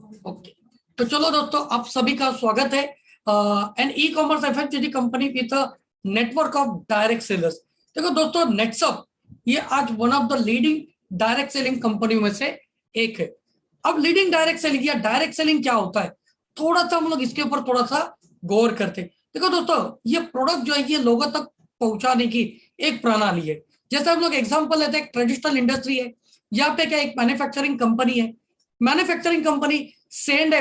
Okay, तो चलो दोस्तों, आप सभी का स्वागत है an ecommerce FMCG company with network of direct sellers. देखो दोस्तों, नेटसप ये आज one of the leading direct selling कंपनियों में से एक है। अब लीडिंग डायरेक्ट सेलिंग या डायरेक्ट सेलिंग क्या होता है, थोड़ा सा हम लोग इसके ऊपर थोड़ा सा गौर करते हैं। देखो दोस्तों, ये प्रोडक्ट जो है ये लोगों तक पहुंचाने की एक प्रणाली है। जैसे हम लोग एग्जांपल लेते हैं, ट्रेडिशनल इंडस्ट्री है, यहाँ पे क्या एक मैन्युफैक्चरिंग कंपनी है। मैन्युफैक्चरिंग कंपनी सेंड ए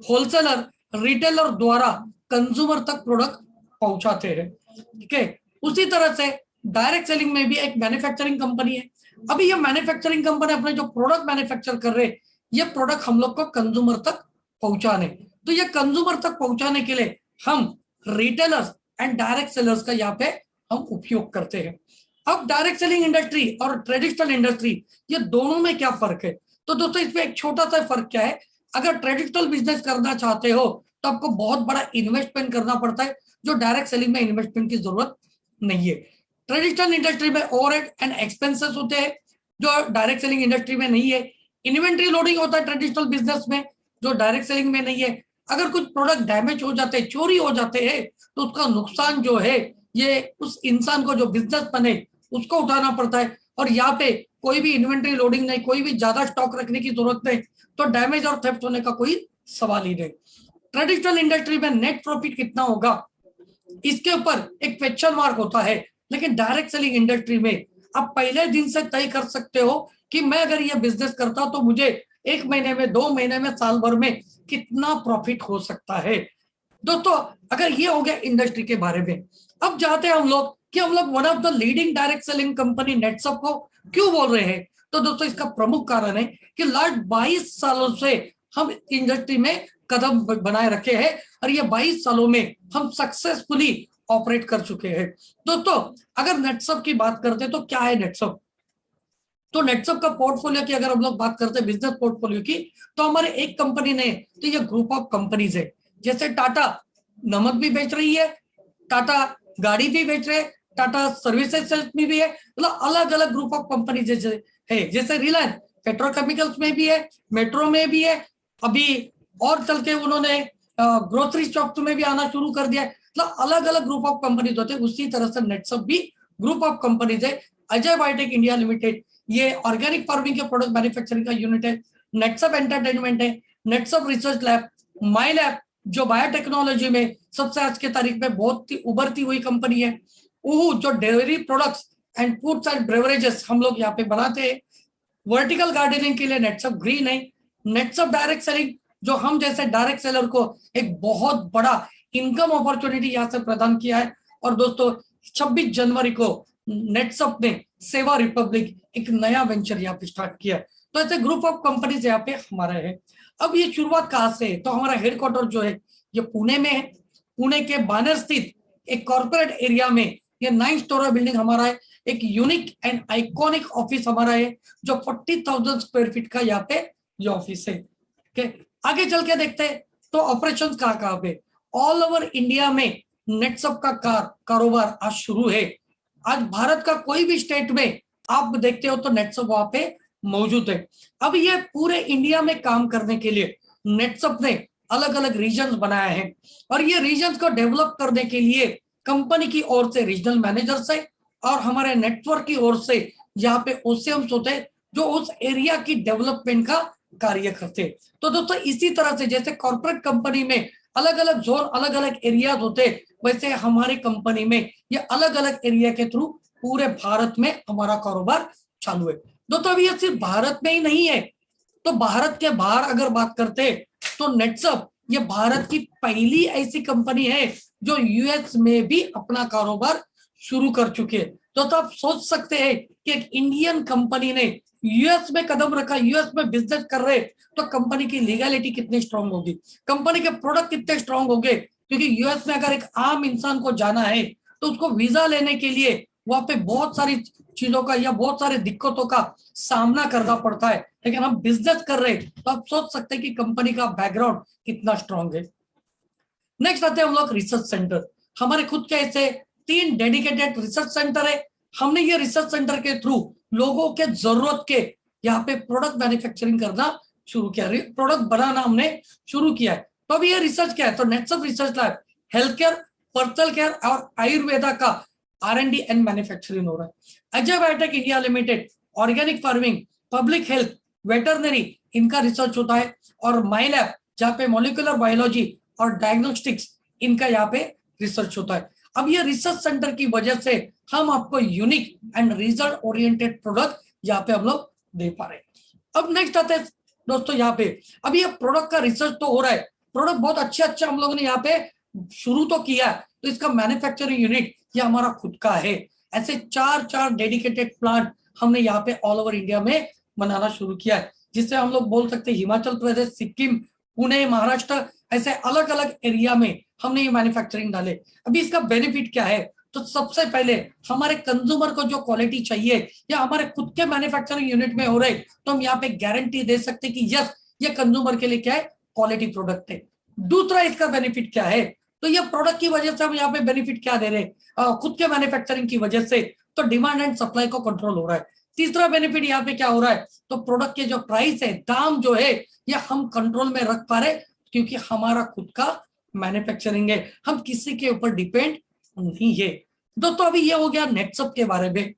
होलसेलर रिटेलर द्वारा कंज्यूमर तक प्रोडक्ट पहुंचाते हैं। ठीक है, उसी तरह से डायरेक्ट सेलिंग में भी एक मैन्युफैक्चरिंग कंपनी है। अभी ये मैन्युफैक्चरिंग कंपनी अपने जो प्रोडक्ट मैन्युफैक्चर कर रहे हैं, ये प्रोडक्ट हम लोग को कंज्यूमर तक पहुंचाने, तो ये कंज्यूमर तक पहुंचाने के लिए हम रिटेलर्स एंड डायरेक्ट सेलर्स का यहाँ पे हम उपयोग करते हैं। अब डायरेक्ट सेलिंग इंडस्ट्री और ट्रेडिशनल इंडस्ट्री, ये दोनों में क्या फर्क है? तो दोस्तों, इसमें एक छोटा सा फर्क क्या है, अगर ट्रेडिशनल बिजनेस करना चाहते हो तो आपको बहुत बड़ा इन्वेस्टमेंट करना पड़ता है, जो डायरेक्ट सेलिंग में इन्वेस्टमेंट की जरूरत नहीं है। ट्रेडिशनल इंडस्ट्री में ओवरहेड एंड एक्सपेंसेस होते हैं, जो डायरेक्ट सेलिंग इंडस्ट्री में नहीं है। इन्वेंट्री लोडिंग होता है ट्रेडिशनल बिजनेस में, जो डायरेक्ट सेलिंग में नहीं है। अगर कुछ प्रोडक्ट डैमेज हो जाते हैं, चोरी हो जाते हैं, तो उसका नुकसान जो है ये उस इंसान को, जो बिजनेसमैन है, उसको उठाना पड़ता है। और यहाँ पे कोई भी इन्वेंट्री लोडिंग नहीं, कोई भी ज्यादा स्टॉक रखने की जरूरत नहीं, तो डैमेज और थेफ्ट होने का कोई सवाल ही नहीं। ट्रेडिशनल इंडस्ट्री में नेट प्रॉफिट कितना होगा, इसके ऊपर एक क्वेश्चन मार्क होता है। लेकिन डायरेक्ट सेलिंग इंडस्ट्री में आप पहले दिन से तय कर सकते हो कि मैं अगर ये बिजनेस करता तो मुझे 1 महीने में, 2 महीने में, साल भर में कितना प्रॉफिट हो सकता है। दोस्तों, अगर ये हो गया इंडस्ट्री के बारे में, अब जाते हैं हम लोग कि हम लोग one of the leading direct selling company Netsurf को क्यों बोल रहे हैं। तो दोस्तों, इसका प्रमुख कारण है कि लास्ट 22 सालों से हम इंडस्ट्री में कदम बनाए रखे हैं, और ये 22 सालों में हम सक्सेसफुली ऑपरेट कर चुके हैं। दोस्तों, अगर नेटसप की बात करते हैं तो क्या है नेटसप? तो नेटसप का पोर्टफोलियो की अगर हम लोग बात करते हैं, बिजनेस पोर्टफोलियो की, तो हमारे एक कंपनी ने, तो ये ग्रुप ऑफ कंपनीज है। जैसे टाटा नमक भी बेच रही है, टाटा गाड़ी भी बेच रहे हैं, टाटा सर्विसेज में भी है, मतलब अलग अलग ग्रुप ऑफ कंपनी जैसे है। जैसे रिलायंस पेट्रोकेमिकल्स में भी है, मेट्रो में भी है, अभी और चल के उन्होंने ग्रोसरी शॉप में भी आना शुरू कर दिया है। मतलब अलग अलग ग्रुप ऑफ कंपनीज होते हैं। उसी तरह से नेटसप भी ग्रुप ऑफ कंपनीज है। अजय बायोटेक इंडिया लिमिटेड, ये ऑर्गेनिक फार्मिंग के प्रोडक्ट मैन्युफैक्चरिंग का यूनिट है। नेटसप एंटरटेनमेंट है, नेटसप रिसर्च लैब, माई लैब जो बायोटेक्नोलॉजी में सबसे आज के तारीख में बहुत ही उभरती हुई कंपनी है। उहू जो dairy products and foods and beverages हम लोग यहाँ पे बनाते हैं। वर्टिकल गार्डनिंग के लिए नेटसप ग्रीन है। नेटसप डायरेक्ट सेलिंग, जो हम जैसे डायरेक्ट सेलर को एक बहुत बड़ा इनकम अपॉर्चुनिटी यहाँ से प्रदान किया है। और दोस्तों, 26 जनवरी को नेटसप ने सेवा रिपब्लिक एक नया वेंचर यहाँ पे स्टार्ट किया। तो ऐसे ग्रुप ऑफ कंपनीज यहाँ पे हमारा है। अब ये शुरुआत कहाँ से है? तो हमारा हेडक्वार्टर जो है ये पुणे में है। पुणे के बानेर स्थित एक कॉर्पोरेट एरिया में ये 9 स्टोरी बिल्डिंग हमारा है। एक यूनिक एंड आइकॉनिक ऑफिस हमारा है, जो 40,000 स्क्वायर फीट का यहाँ पे ये ऑफिस है। आगे चल के देखते हैं तो ऑपरेशंस कहाँ पे। ऑल ओवर इंडिया में नेटसप का कारोबार आज शुरू है। आज भारत का कोई भी स्टेट में आप देखते हो तो नेटसप वहां पे मौजूद है। अब ये पूरे इंडिया में काम करने के लिए नेटसप ने अलग अलग रीजन्स बनाए हैं, और ये रीजन्स को डेवलप करने के लिए कंपनी की ओर से रीजनल मैनेजर्स है, और हमारे नेटवर्क की ओर से यहाँ पे ओसीएम्स होते हैं, जो उस एरिया की डेवलपमेंट का कार्य करते हैं। तो दोस्तों, इसी तरह से जैसे कॉर्पोरेट कंपनी में अलग अलग जोन, अलग अलग एरियाज होते, वैसे हमारी कंपनी में ये अलग अलग एरिया के थ्रू पूरे भारत में हमारा कारोबार चालू है। दोस्तों, अभी ये सिर्फ भारत में ही नहीं है, तो भारत के बाहर अगर बात करते तो नेटसप ये भारत की पहली ऐसी कंपनी है जो यूएस में भी अपना कारोबार शुरू कर चुके हैं। तो आप सोच सकते हैं कि एक इंडियन कंपनी ने यूएस में कदम रखा, यूएस में बिजनेस कर रहे, तो कंपनी की लीगैलिटी कितनी स्ट्रांग होगी, कंपनी के प्रोडक्ट कितने स्ट्रांग होंगे। क्योंकि यूएस में अगर एक आम इंसान को जाना है तो उसको वीजा लेने के लिए वहां पे बहुत सारी चीजों का या बहुत सारी दिक्कतों का सामना करना पड़ता है। लेकिन हम बिजनेस कर रहे तो आप सोच सकते हैं कि कंपनी का बैकग्राउंड कितना स्ट्रांग है। नेक्स्ट आते हैं हम लोग रिसर्च सेंटर। हमारे खुद के ऐसे 3 डेडिकेटेड रिसर्च सेंटर है। हमने ये रिसर्च सेंटर के थ्रू लोगों के जरूरत के यहाँ पे प्रोडक्ट मैन्युफैक्चरिंग करना शुरू किया, प्रोडक्ट बनाना हमने शुरू किया है। तो अभी ये रिसर्च क्या है, तो Netsurf research lab health care, personal care और आयुर्वेदा का R&D एंड मैन्युफैक्चरिंग हो रहा है। Ajay Biotech India Limited organic farming, public health, veterinary, इनका रिसर्च होता है। और माई लैब जहाँ पे मॉलिक्यूलर बायोलॉजी और डायग्नोस्टिक्स, इनका यहाँ पे रिसर्च होता है। अब ये रिसर्च सेंटर की वजह से हम आपको unique and result oriented product यहाँ पे हम लोग दे पा रहे हैं। अब नेक्स्ट आते हैं दोस्तों यहाँ पे, अब ये प्रोडक्ट का रिसर्च तो हो रहा है, प्रोडक्ट बहुत अच्छे हम लोगों ने यहाँ पे शुरू तो किया है, तो इसका मैन्युफैक्चरिंग यूनिट ये हमारा खुद का है। ऐसे चार डेडिकेटेड प्लांट हमने यहाँ पे ऑल ओवर इंडिया में बनाना शुरू किया है, जिससे हम लोग बोल सकते हैं हिमाचल प्रदेश, सिक्किम, पुणे, महाराष्ट्र, ऐसे अलग अलग एरिया में हमने ये मैन्युफैक्चरिंग डाले। अभी इसका बेनिफिट क्या है, तो सबसे पहले हमारे कंज्यूमर को जो क्वालिटी चाहिए या हमारे खुद के मैन्युफैक्चरिंग यूनिट में हो रहे, तो हम यहाँ पे गारंटी दे सकते हैं कि यस ये कंज्यूमर के लिए क्या है, क्वालिटी प्रोडक्ट है। दूसरा इसका बेनिफिट क्या है, तो ये प्रोडक्ट की वजह से हम यहाँ पे बेनिफिट क्या दे रहे हैं, खुद के मैन्युफैक्चरिंग की वजह से तो डिमांड एंड सप्लाई को कंट्रोल हो रहा है। तीसरा बेनिफिट यहाँ पे क्या हो रहा है, तो प्रोडक्ट के जो प्राइस है, दाम जो है, ये हम कंट्रोल में रख पा रहे क्योंकि हमारा खुद का मैन्युफैक्चरिंग है, हम किसी के ऊपर डिपेंड नहीं है। दोस्तों अभी ये हो गया नेटसप के बारे में।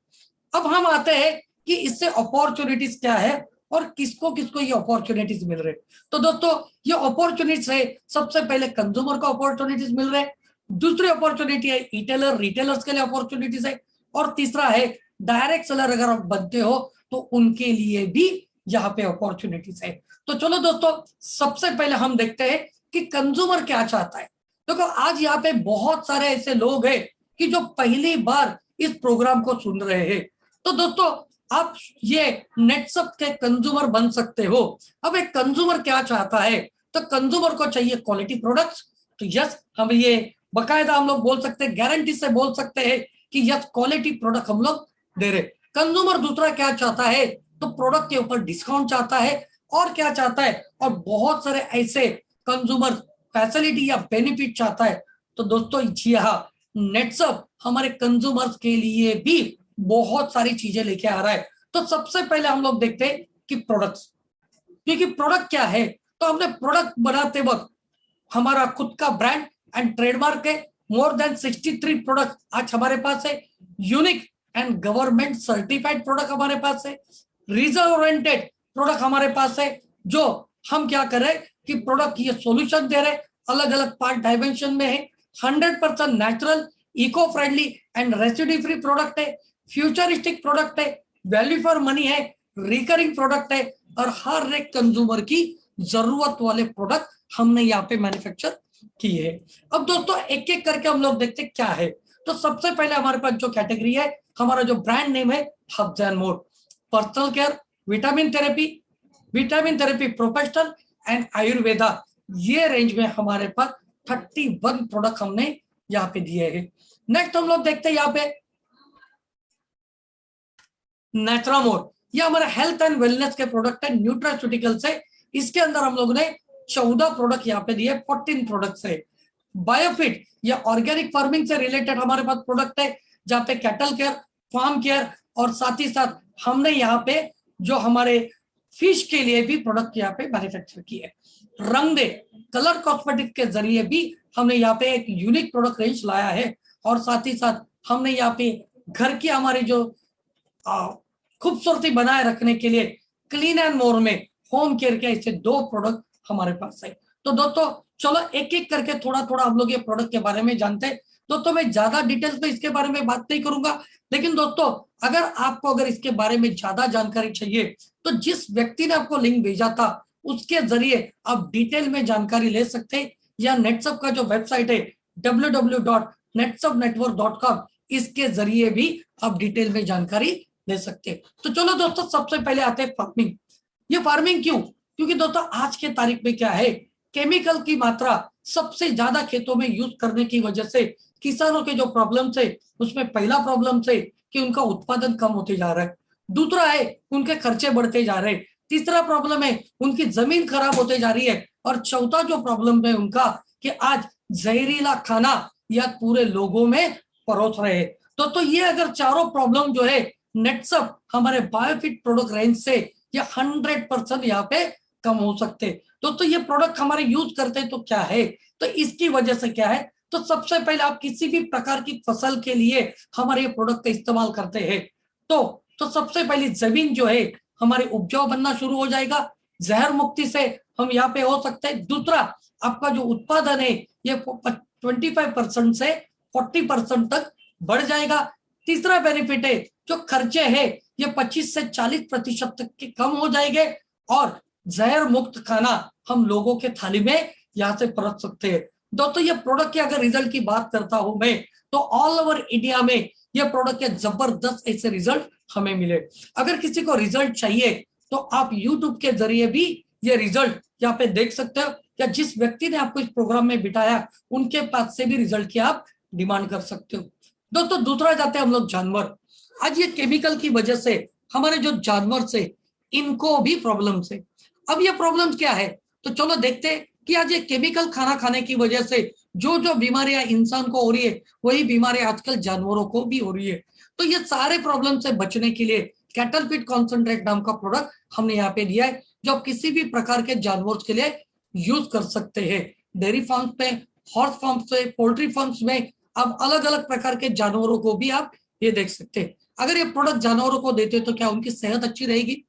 अब हम आते हैं कि इससे अपॉर्चुनिटीज क्या है और किसको किसको ये अपॉर्चुनिटीज मिल रहे। तो दोस्तों ये अपॉर्चुनिटीज है, सबसे पहले कंज्यूमर को अपॉर्चुनिटीज मिल रहे, दूसरी अपॉर्चुनिटी है रिटेलर्स के लिए अपॉर्चुनिटीज है, और तीसरा है डायरेक्ट सेलर अगर आप बनते हो तो उनके लिए भी यहाँ पे अपॉर्चुनिटीज है। तो चलो दोस्तों सबसे पहले हम देखते हैं कि कंज्यूमर क्या चाहता है। देखो आज यहाँ पे बहुत सारे ऐसे लोग हैं कि जो पहली बार इस प्रोग्राम को सुन रहे हैं। तो दोस्तों आप ये नेटसप के कंज्यूमर बन सकते हो। अब एक कंज्यूमर क्या चाहता है, तो कंज्यूमर को चाहिए क्वालिटी प्रोडक्ट्स। तो यस हम ये बकायदा हम लोग बोल सकते हैं, गारंटी से बोल सकते हैं कि यस क्वालिटी प्रोडक्ट हम लोग दे रहे। कंज्यूमर दूसरा क्या चाहता है, तो प्रोडक्ट के ऊपर डिस्काउंट चाहता है, और क्या चाहता है, और बहुत सारे ऐसे कंज्यूमर फैसिलिटी या बेनिफिट चाहता है। तो दोस्तों जी हाँ, नेटसप हमारे कंज्यूमर्स के लिए भी बहुत सारी चीजें लेके आ रहा है। तो सबसे पहले हम लोग देखते हैं कि प्रोडक्ट्स, क्योंकि प्रोडक्ट क्या है, तो हमने प्रोडक्ट बनाते वक्त हमारा खुद का ब्रांड एंड ट्रेडमार्क है। मोर देन 63 प्रोडक्ट आज हमारे पास है। Unique and government certified product हमारे पास है। रिजल्ट ओरिएंटेड प्रोडक्ट हमारे पास है, जो हम क्या कर रहे हैं कि प्रोडक्ट ये सॉल्यूशन दे रहे, अलग अलग पार्ट डायमेंशन में है। 100% natural, eco friendly and residue free product है। फ्यूचरिस्टिक प्रोडक्ट है, वैल्यू फॉर मनी है, रिकरिंग प्रोडक्ट है, और हर एक कंज्यूमर की जरूरत वाले प्रोडक्ट हमने यहाँ पे मैन्युफैक्चर किए है। अब दोस्तों एक एक करके हम लोग देखते क्या है। तो सबसे पहले हमारे पास जो कैटेगरी है, हमारा जो ब्रांड नेम है herbs and more, personal care, vitamin therapy professional and Ayurveda, ये रेंज में हमारे पास 31 प्रोडक्ट हमने यहाँ पे दिए हैं। नेक्स्ट हम लोग देखते हैं यहाँ पे नेचुरामोर, ये हमारा हेल्थ एंड वेलनेस के प्रोडक्ट है, न्यूट्रास्यूटिकल्स है। इसके अंदर हम लोगों ने 14 प्रोडक्ट यहाँ पे दिए, 14 प्रोडक्ट्स है। बायोफिट, ये ऑर्गेनिक फार्मिंग से रिलेटेड हमारे पास प्रोडक्ट है, जहाँ पे कैटल केयर, फार्म केयर, और साथ ही साथ हमने यहाँ पे जो हमारे फिश के लिए भी प्रोडक्ट यहाँ पे मैन्युफैक्चर किए। रंग दे कलर कॉस्मेटिक के जरिए भी हमने यहाँ पे एक यूनिक प्रोडक्ट रेंज लाया है, और साथ ही साथ हमने यहाँ पे घर की हमारी जो खूबसूरती बनाए रखने के लिए क्लीन एंड मोर में होम केयर के ऐसे 2 प्रोडक्ट हमारे पास है। तो दोस्तों चलो एक एक करके थोड़ा थोड़ा हम लोग ये प्रोडक्ट के बारे में जानते हैं। दोस्तों मैं ज्यादा डिटेल्स में इसके बारे में बात नहीं करूंगा, लेकिन दोस्तों अगर इसके बारे में ज्यादा जानकारी चाहिए, तो जिस व्यक्ति ने आपको लिंक भेजा था उसके जरिए आप डिटेल में जानकारी ले सकते हैं, या नेटसप का जो वेबसाइट है www.netsupnetwork.com, इसके जरिए भी आप डिटेल में जानकारी ले सकते हैं। तो चलो दोस्तों सबसे पहले आते हैं फार्मिंग। ये फार्मिंग क्यों, क्योंकि दोस्तों आज के तारीख में क्या है, केमिकल की मात्रा सबसे ज्यादा खेतों में यूज करने की वजह से किसानों के जो प्रॉब्लम है, उसमें पहला प्रॉब्लम है कि उनका उत्पादन कम होते जा रहा है, दूसरा है उनके खर्चे बढ़ते जा रहे हैं, तीसरा प्रॉब्लम है उनकी जमीन खराब होते जा रही है, और चौथा जो प्रॉब्लम है उनका कि आज जहरीला खाना या पूरे लोगों में परोस रहे हैं। तो ये अगर चारों प्रॉब्लम जो है नेटसप हमारे बायोफिट प्रोडक्ट रेंज से ये 100% यहाँ पे कम हो सकते। दोस्तों ये प्रोडक्ट हमारे यूज करते तो क्या है, तो इसकी वजह से क्या है, तो सबसे पहले आप किसी भी प्रकार की फसल के लिए हमारे ये प्रोडक्ट का इस्तेमाल करते हैं तो सबसे पहली जमीन जो है हमारी उपजाऊ बनना शुरू हो जाएगा, जहर मुक्ति से हम यहाँ पे हो सकते हैं। दूसरा, आपका जो उत्पादन है ये 25% से 40% तक बढ़ जाएगा। तीसरा बेनिफिट है, जो खर्चे हैं ये 25 से 40% तक के कम हो जाएंगे और जहर मुक्त खाना हम लोगों के थाली में यहाँ से परत सकते हैं। दोस्तों ये प्रोडक्ट के अगर रिजल्ट की बात करता हूं मैं, तो ऑल ओवर इंडिया में ये प्रोडक्ट के जबरदस्त ऐसे रिजल्ट हमें मिले। अगर किसी को रिजल्ट चाहिए तो आप यूट्यूब के जरिए भी ये रिजल्ट यहाँ पे देख सकते हो, या जिस व्यक्ति ने आपको इस प्रोग्राम में बिठाया उनके पास से भी रिजल्ट की आप डिमांड कर सकते हो। दोस्तों दूसरा जाते हैं हम लोग जानवर। आज ये केमिकल की वजह से हमारे जो जानवर से इनको भी प्रॉब्लम है। अब ये प्रॉब्लम क्या है, तो चलो देखते हैं कि आज ये केमिकल खाना खाने की वजह से जो जो बीमारियां इंसान को हो रही है वही बीमारियां आजकल जानवरों को भी हो रही है। तो ये सारे प्रॉब्लम से बचने के लिए कैटल फीड कॉन्सेंट्रेट नाम का प्रोडक्ट हमने यहाँ पे दिया है, जो आप किसी भी प्रकार के जानवरों के लिए यूज कर सकते हैं। डेयरी फार्म्स में, हॉर्स फार्म्स में, पोल्ट्री फार्म्स में आप अलग अलग प्रकार के जानवरों को भी आप ये देख सकते हैं। अगर ये प्रोडक्ट जानवरों को देते तो क्या उनकी सेहत अच्छी रहेगी,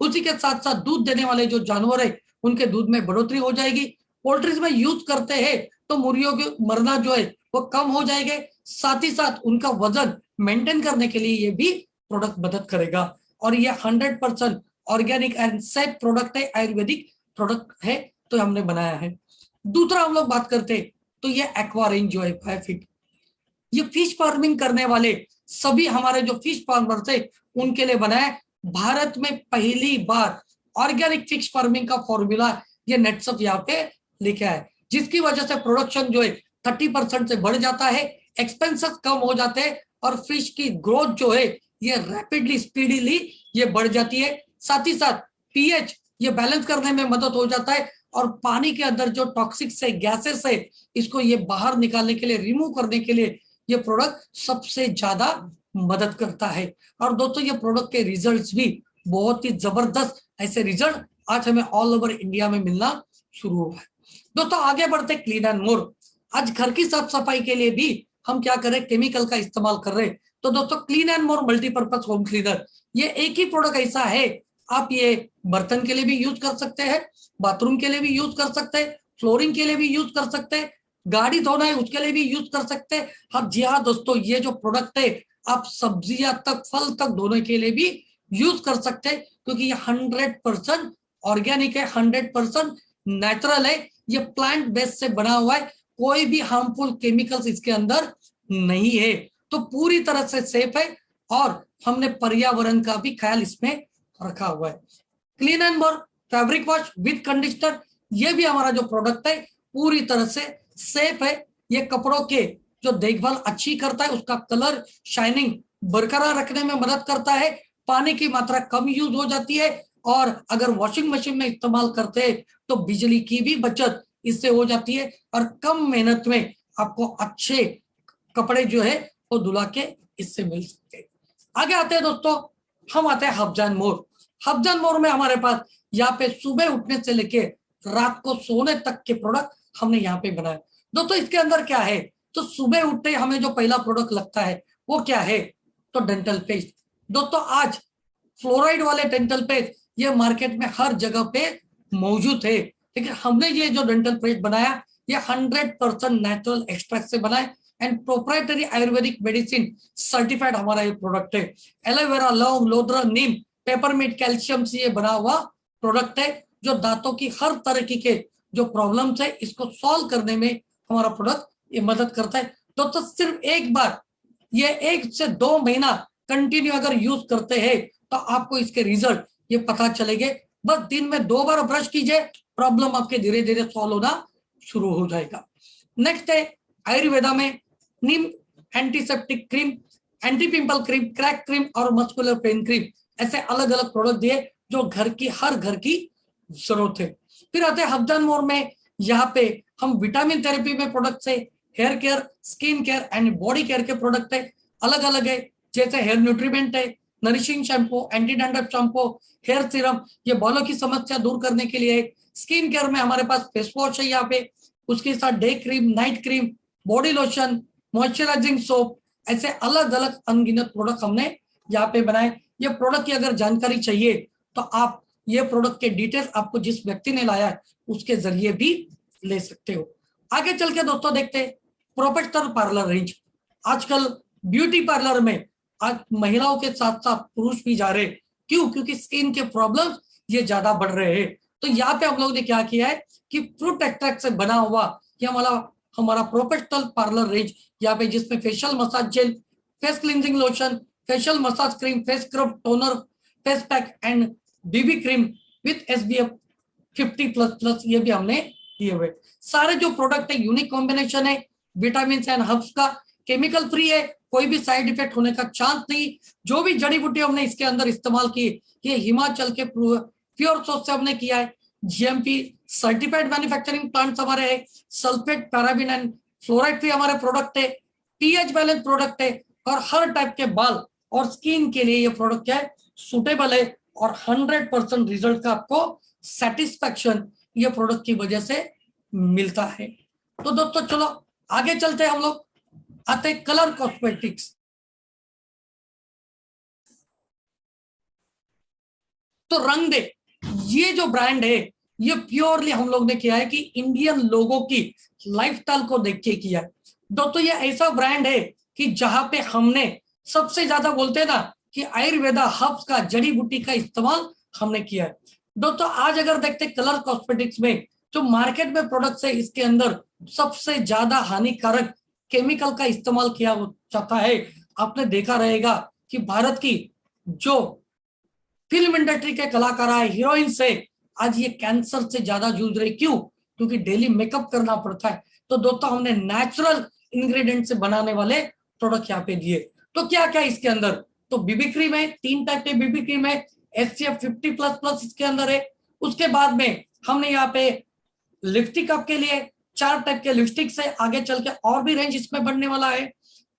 उसी के साथ साथ दूध देने वाले जो जानवर है उनके दूध में बढ़ोतरी हो जाएगी। पोल्ट्रीज में यूज करते हैं तो मुर्गियों के मरना जो है वो कम हो जाएंगे, साथ ही साथ उनका वजन मेंटेन करने के लिए ये भी प्रोडक्ट मदद करेगा। और ये 100% ऑर्गेनिक एंड सेफ प्रोडक्ट है, आयुर्वेदिक प्रोडक्ट है, तो हमने बनाया है। दूसरा हम लोग बात करते हैं तो ये एक्वा रेंज जो है फायरफिट, ये फिश फार्मिंग करने वाले सभी हमारे जो फिश फार्मर थे उनके लिए बनाया। भारत में पहली बार ऑर्गेनिक फिश फार्मिंग का फॉर्मूला ये नेटसप यहाँ पे लिखा है, जिसकी वजह से प्रोडक्शन जो है 30% से बढ़ जाता है, एक्सपेंसेस कम हो जाते हैं और फिश की ग्रोथ जो है ये रैपिडली स्पीडीली ये बढ़ जाती है। साथ ही साथ पीएच ये बैलेंस करने में मदद हो जाता है और पानी के अंदर जो टॉक्सिक से गैसेस है इसको ये बाहर निकालने के लिए, रिमूव करने के लिए ये प्रोडक्ट सबसे ज्यादा मदद करता है। और दोस्तों ये प्रोडक्ट के रिजल्ट्स भी बहुत ही जबरदस्त ऐसे रिजल्ट आज हमें ऑल ओवर इंडिया में मिलना शुरू हुआ है। दोस्तों आगे बढ़ते क्लीन एंड मोर। आज घर की साफ सफाई के लिए भी हम क्या कर रहे हैं, केमिकल का इस्तेमाल कर रहे हैं। तो दोस्तों clean and more multipurpose home cleaner ये एक ही प्रोडक्ट ऐसा है, आप ये बर्तन के लिए भी यूज कर सकते हैं, बाथरूम के लिए भी यूज कर सकते हैं, फ्लोरिंग के लिए भी यूज कर सकते हैं, गाड़ी धोना है उसके लिए भी यूज कर सकते हैं। हाँ जी हाँ दोस्तों, ये जो प्रोडक्ट है आप सब्जियां तक, फल तक धोने के लिए भी यूज कर सकते हैं, क्योंकि ये 100% ऑर्गेनिक है, 100% नेचुरल है, ये प्लांट बेस से बना हुआ है, कोई भी हार्मफुल केमिकल्स इसके अंदर नहीं है, तो पूरी तरह से सेफ है और हमने पर्यावरण का भी ख्याल इसमें रखा हुआ है। Clean and more fabric wash with conditioner, ये भी हमारा जो प्रोडक्ट है पूरी तरह से सेफ है। ये कपड़ों के जो देखभाल अच्छी करता है, उसका कलर शाइनिंग बरकरार रखने में मदद करता है, पानी की मात्रा कम यूज हो जाती है और अगर वॉशिंग मशीन में इस्तेमाल करते हैं तो बिजली की भी बचत इससे हो जाती है और कम मेहनत में आपको अच्छे कपड़े जो है वो धुला के इससे मिल सकते हैं। आगे आते हैं दोस्तों, हम आते हैं हफजान मोर। हफजान मोर में हमारे पास यहाँ पे सुबह उठने से लेके रात को सोने तक के प्रोडक्ट हमने यहाँ पे बनाए। दोस्तों इसके अंदर क्या है, तो सुबह उठते हमें जो पहला प्रोडक्ट लगता है वो क्या है, तो डेंटल पेस्ट। दोस्तों आज फ्लोराइड वाले डेंटल पेस्ट ये मार्केट में हर जगह पे मौजूद है, लेकिन हमने ये जो डेंटल पेस्ट बनाया ये 100% नेचुरल एक्सट्रैक्ट से बना है and proprietary Ayurvedic medicine certified हमारा ये प्रोडक्ट है। एलोवेरा, लौंग, लोदरा, नीम, पेपरमिंट, कैल्शियम से ये बना हुआ प्रोडक्ट है, जो दांतों की हर तरह के जो प्रॉब्लम्स है इसको सॉल्व करने में हमारा प्रोडक्ट ये मदद करता है। तो सिर्फ एक बार ये 1 से 2 महीना कंटिन्यू अगर यूज करते हैं तो आपको इसके रिजल्ट ये पता चलेंगे। बस दिन में 2 बार ब्रश कीजिए, प्रॉब्लम आपके धीरे धीरे सॉल्व होना शुरू हो जाएगा। नेक्स्ट है आयुर्वेदा में neem antiseptic cream, anti pimple cream, crack cream और मस्कुलर पेन क्रीम, ऐसे अलग अलग प्रोडक्ट दिए जो हर घर की जरूरत है। फिर आते हैं हफजान मोर में, यहाँ पे हम विटामिन थेरेपी में प्रोडक्ट है, hair care, skin care and body care के प्रोडक्ट है, अलग अलग है, जैसे हेयर न्यूट्रीमेंट है, nourishing shampoo, anti dandruff shampoo, hair serum, ये बालों की समस्या दूर करने के लिए। स्किन केयर में हमारे पास फेस वॉश है यहाँ पे, उसके साथ day cream, night cream, body lotion, moisturising soap, ऐसे अलग अलग अनगिनत प्रोडक्ट हमने यहाँ पे बनाए। ये प्रोडक्ट की अगर जानकारी चाहिए तो आप ये प्रोडक्ट के डिटेल आपको जिस व्यक्ति ने लाया है उसके जरिए भी ले सकते हो। आगे चल के दोस्तों देखते हैं प्रोफेशनल पार्लर रेंज। आजकल ब्यूटी पार्लर में आज महिलाओं के साथ साथ पुरुष भी जा रहे हैं। क्यों? क्योंकि स्किन के प्रॉब्लम्स ये ज्यादा बढ़ रहे हैं। तो यहाँ पे हम लोग ने क्या किया है कि फ्रूट एक्सट्रैक्ट से बना हुआ ये हमारा प्रोफेशनल पार्लर रेंज यहाँ पे, जिसमें facial massage gel, face cleansing lotion, facial massage cream, face scrub, toner, face pack and BB cream with SPF 50++ ये भी हमने दिए हुए। सारे जो प्रोडक्ट है यूनिक कॉम्बिनेशन है, विटामिन एंड हर्ब्स का, केमिकल फ्री है, कोई भी साइड इफेक्ट होने का चांस नहीं। जो भी जड़ी बूटी हमने इसके अंदर इस्तेमाल की ये हिमाचल के प्योर सोर्स से हमने किया है। GMP सर्टिफाइड मैन्युफैक्चरिंग प्लांट्स हमारे है, sulphate, paraben and fluoride free हमारे प्रोडक्ट है, pH बैलेंस प्रोडक्ट है, और हर टाइप के बाल और स्किन के लिए ये प्रोडक्ट क्या है, सुटेबल है, और 100% रिजल्ट का आपको सेटिस्फैक्शन ये प्रोडक्ट की वजह से मिलता है। तो दोस्तों चलो आगे चलते हैं, हम लोग आते हैं कलर कॉस्मेटिक्स। तो रंग दे ये जो ब्रांड है ये प्योरली हम लोग ने किया है कि इंडियन लोगों की लाइफस्टाइल को देख के किया है। दोस्तों ये ऐसा ब्रांड है कि जहां पे हमने सबसे ज्यादा बोलते हैं ना कि आयुर्वेदा हर्ब्स का, जड़ी बूटी का इस्तेमाल हमने किया है। दोस्तों आज अगर देखते कलर कॉस्मेटिक्स में जो मार्केट में प्रोडक्ट्स है इसके अंदर सबसे ज्यादा हानिकारक केमिकल का इस्तेमाल किया जाता है। आपने देखा रहेगा कि भारत की जो फिल्म इंडस्ट्री के कलाकार है, हीरोइन से आज ये कैंसर से ज्यादा जूझ रहे। क्यों? क्योंकि डेली मेकअप करना पड़ता है। तो दोस्तों हमने नेचुरल इंग्रेडिएंट से बनाने वाले प्रोडक्ट यहाँ पे दिए। तो क्या क्या इसके अंदर, तो बीबी क्रीम है, 3 टाइप के बीबी क्रीम है, SPF 50++ इसके अंदर है। उसके बाद में हमने यहाँ पे लिपस्टिक आपके लिए 4 टाइप के लिपस्टिक से आगे चल के और भी रेंज इसमें बढ़ने वाला है।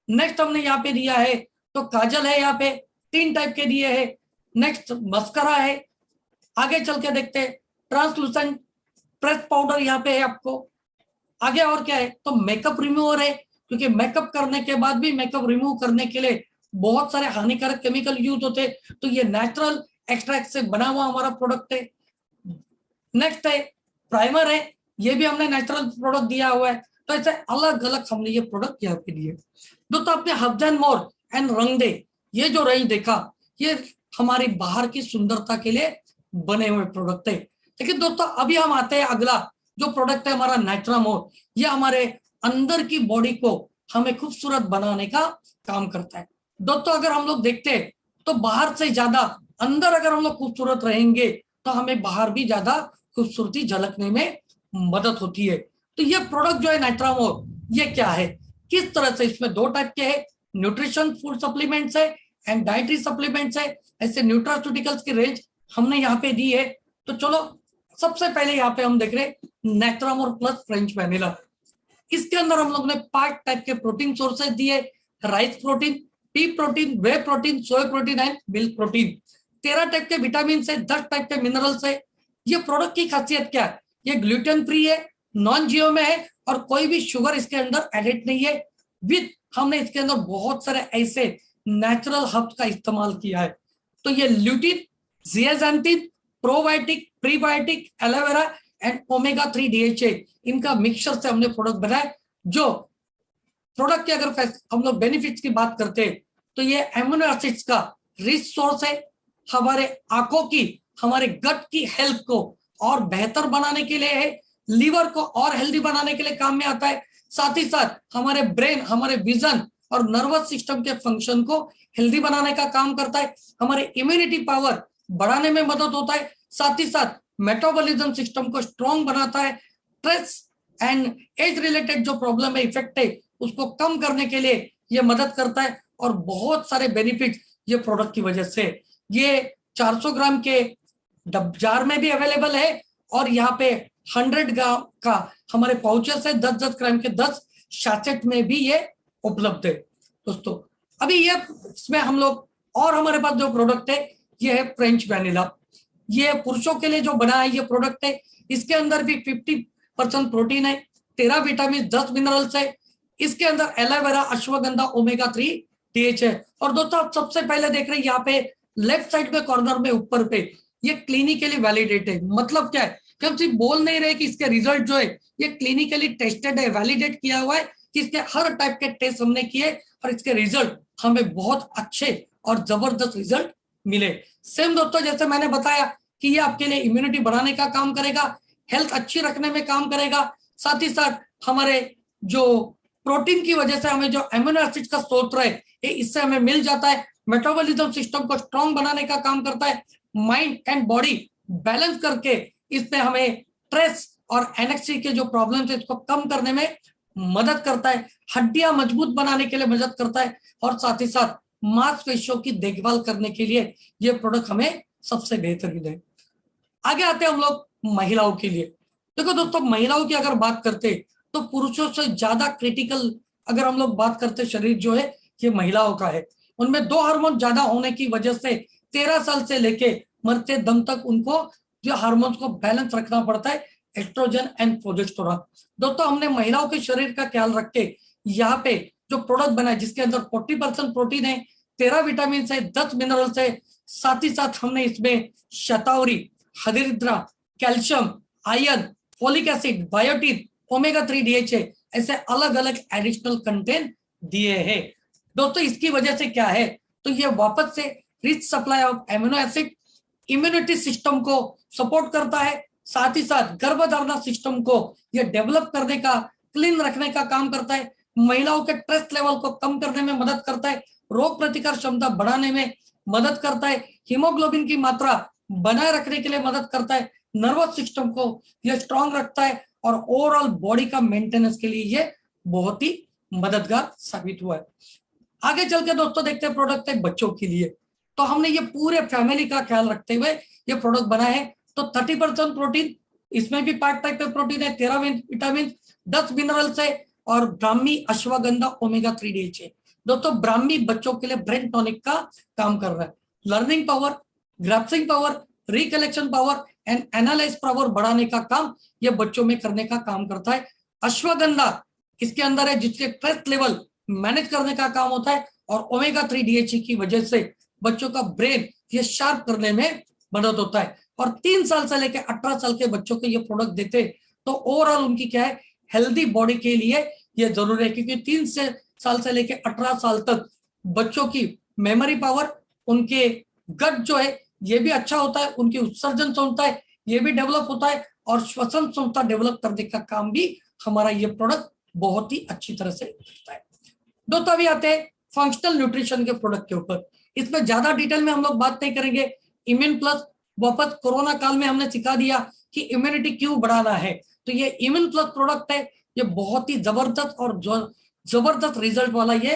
नेक्स्ट हमने यहाँ पे दिया है तो काजल है, यहाँ पे 3 टाइप के दिए है। नेक्स्ट मस्करा है, आगे चल के देखते हैं ट्रांसलूसेंट प्रेस पाउडर यहाँ पे है आपको। आगे और क्या है तो मेकअप रिमूवर है, क्योंकि मेकअप करने के बाद भी मेकअप रिमूव करने के लिए बहुत सारे हानिकारक केमिकल यूज होते हैं, तो ये नेचुरल एक्सट्रैक्ट से बना हुआ हमारा प्रोडक्ट है। नेक्स्ट है प्राइमर है, ये भी हमने नेचुरल प्रोडक्ट दिया हुआ है। तो ऐसे अलग अलग हमने ये प्रोडक्ट यहाँ पे दिए। दोस्तों आपने हब्स एंड मोर एंड रंग दे ये जो रेंज देखा ये हमारी बाहर की सुंदरता के लिए बने हुए प्रोडक्ट है। लेकिन दोस्तों अभी हम आते हैं अगला जो प्रोडक्ट है हमारा नेचुरामोर। ये हमारे अंदर की बॉडी को हमें खूबसूरत बनाने का काम करता है। दोस्तों अगर हम लोग देखते हैं तो बाहर से ज्यादा अंदर अगर हम लोग खूबसूरत रहेंगे तो हमें बाहर भी ज्यादा खूबसूरती झलकने में मदद होती है। तो ये प्रोडक्ट जो है नेचुरामोर ये क्या है, किस तरह से, इसमें 2 टाइप के हैं, न्यूट्रिशन फूड सप्लीमेंट्स है एंड डाइटरी सप्लीमेंट्स है। ऐसे न्यूट्रास्यूटिकल्स की रेंज हमने यहाँ पे दी है। तो चलो सबसे पहले यहाँ पे हम देख रहे हैं नेचुरामोर प्लस फ्रेंच वैनिला। इसके अंदर हम लोग ने 5 टाइप के प्रोटीन सोर्सेज दिए, rice protein, P protein, way protein, soy protein and milk protein. 13 type के विटामिन है, 10 टाइप के मिनरल्स है। ये प्रोडक्ट की खासियत क्या है, ये ग्लूटेन फ्री है, नॉन जीओ में है और कोई भी शुगर इसके अंदर एडिट नहीं है। विद हमने इसके अंदर बहुत सारे ऐसे नेचुरल हर्ब्स का इस्तेमाल किया है। तो ये lutein, zeaxanthin, probiotic, prebiotic, aloe vera and omega 3 DHA इनका मिक्सचर से हमने प्रोडक्ट बनाया। जो प्रोडक्ट के अगर हम लोग बेनिफिट्स की बात करते हैं तो ये एमिनो एसिड्स का रिच सोर्स है, हमारे आंखों की, हमारे गट की हेल्थ को और बेहतर बनाने के लिए है, लीवर को और हेल्दी बनाने के लिए काम में आता है। साथ ही साथ हमारे ब्रेन, हमारे विजन और नर्वस सिस्टम के फंक्शन को हेल्दी बनाने का काम करता है, हमारे इम्यूनिटी पावर बढ़ाने में मदद होता है, साथ ही साथ मेटाबॉलिज्म सिस्टम को स्ट्रॉन्ग बनाता है, स्ट्रेस एंड एज रिलेटेड जो प्रॉब्लम है, इफेक्ट है, उसको कम करने के लिए ये मदद करता है। और बहुत सारे बेनिफिट ये प्रोडक्ट की वजह से ये 400 ग्राम के जार में भी अवेलेबल है और यहाँ पे 100 ग्राम का हमारे पाउचेस है, 10-10 ग्राम के 10 सैचेट में भी ये उपलब्ध है। दोस्तों अभी ये इसमें हम लोग और हमारे पास जो प्रोडक्ट है ये है फ्रेंच वैनिला। ये पुरुषों के लिए जो बना है ये प्रोडक्ट है। इसके अंदर भी 50% प्रोटीन है, 13 विटामिन, 10 मिनरल्स है। इसके अंदर एलोवेरा, अश्वगंधा, ओमेगा 3 DH है। और दोस्तों आप सबसे पहले देख रहे हैं यहाँ पे लेफ्ट साइड में कॉर्नर में ऊपर पे ये क्लिनिकली वैलिडेट है। मतलब क्या है कि हम सिर्फ बोल नहीं रहे कि इसके रिजल्ट जो है ये क्लिनिकली टेस्टेड है, वैलिडेट किया हुआ है कि इसके हर टाइप के टेस्ट हमने किए और इसके रिजल्ट हमें बहुत अच्छे और जबरदस्त रिजल्ट मिले। सेम दोस्तों जैसे मैंने बताया कि ये आपके लिए इम्यूनिटी बढ़ाने का काम करेगा, हेल्थ अच्छी रखने में काम करेगा, साथ ही साथ हमारे जो प्रोटीन की वजह से हमें जो अमीनो एसिड का स्रोत है ये इससे हमें मिल जाता है। मेटाबॉलिज्म सिस्टम को स्ट्रॉन्ग बनाने का काम करता है, माइंड एंड बॉडी बैलेंस करके इसमें हमें स्ट्रेस और एनेक्सी के जो प्रॉब्लम्स है इसको कम करने में मदद करता है, हड्डियां मजबूत बनाने के लिए मदद करता है और साथ ही साथ मांसपेशियों की देखभाल करने के लिए ये प्रोडक्ट हमें सबसे बेहतरीन है। आगे आते हैं हम लोग महिलाओं के लिए। देखो दोस्तों महिलाओं की अगर बात करते तो पुरुषों से ज्यादा क्रिटिकल अगर हम लोग बात करते शरीर जो है ये महिलाओं का है। उनमें 2 हार्मोन ज्यादा होने की वजह से 13 साल से लेके मरते दम तक उनको जो हार्मोन्स को बैलेंस रखना पड़ता है, एस्ट्रोजन एंड प्रोजेस्टेरोन। दोस्तों हमने महिलाओं के शरीर का ख्याल रख के यहाँ पे जो प्रोडक्ट बना है जिसके अंदर 40% प्रोटीन है, 13 विटामिन है, 10 मिनरल्स है, साथ ही साथ हमने इसमें शतावरी, हरिद्रा, calcium, iron, folic acid, biotin, omega 3 DH है, ऐसे अलग अलग एडिशनल कंटेंट दिए हैं। दोस्तों इसकी वजह से क्या है तो ये वापस से rich supply of amino acid immunity system को सपोर्ट करता है, साथ ही साथ गर्भधारणा सिस्टम को ये डेवलप करने का, क्लीन रखने का काम करता है, महिलाओं के स्ट्रेस लेवल को कम करने में मदद करता है, रोग प्रतिकार क्षमता बढ़ाने में मदद करता है, हीमोग्लोबिन की मात्रा बनाए रखने के लिए मदद करता है, नर्वस सिस्टम को यह स्ट्रांग रखता है और ओवरऑल बॉडी का मेंटेनेंस के लिए ये बहुत ही मददगार साबित हुआ है। आगे चल के दोस्तों देखते हैं प्रोडक्ट है बच्चों के लिए। तो हमने ये पूरे फैमिली का ख्याल रखते हुए ये प्रोडक्ट बना है। तो 30% प्रोटीन, इसमें भी पार्ट टाइप पे प्रोटीन है, 13 विटामिन, 10 मिनरल्स है और ब्राह्मी, अश्वगंधा, ओमेगा 3 DH है। दोस्तों ब्राह्मी बच्चों के लिए ब्रेन टॉनिक का काम कर रहा है, learning power, grasping power, recollection power and analyse power बढ़ाने का काम ये बच्चों में करने का काम करता है। अश्वगंधा इसके अंदर है जिसके स्ट्रेस लेवल मैनेज करने का काम होता है और ओमेगा 3 DH की वजह से बच्चों का ब्रेन ये शार्प करने में मदद होता है। और 3 साल से लेकर 18 साल के बच्चों को ये प्रोडक्ट देते तो ओवरऑल उनकी क्या है हेल्दी बॉडी के लिए ये जरूरी है, क्योंकि 3 साल से लेकर 18 साल तक बच्चों की मेमोरी पावर, उनके गट जो है ये भी अच्छा होता है, उनकी उत्सर्जन क्षमता है ये भी डेवलप होता है और श्वसन क्षमता डेवलप करने का काम भी हमारा ये प्रोडक्ट बहुत ही अच्छी तरह से करता है। दोस्तों अभी आते हैं फंक्शनल न्यूट्रिशन के प्रोडक्ट के ऊपर। इसमें ज्यादा डिटेल में हम लोग बात नहीं करेंगे। इम्यून प्लस वापस कोरोना काल में हमने सिखा दिया कि इम्यूनिटी क्यों बढ़ाना है, तो ये इम्यून प्लस प्रोडक्ट है, ये बहुत ही जबरदस्त और जबरदस्त रिजल्ट वाला ये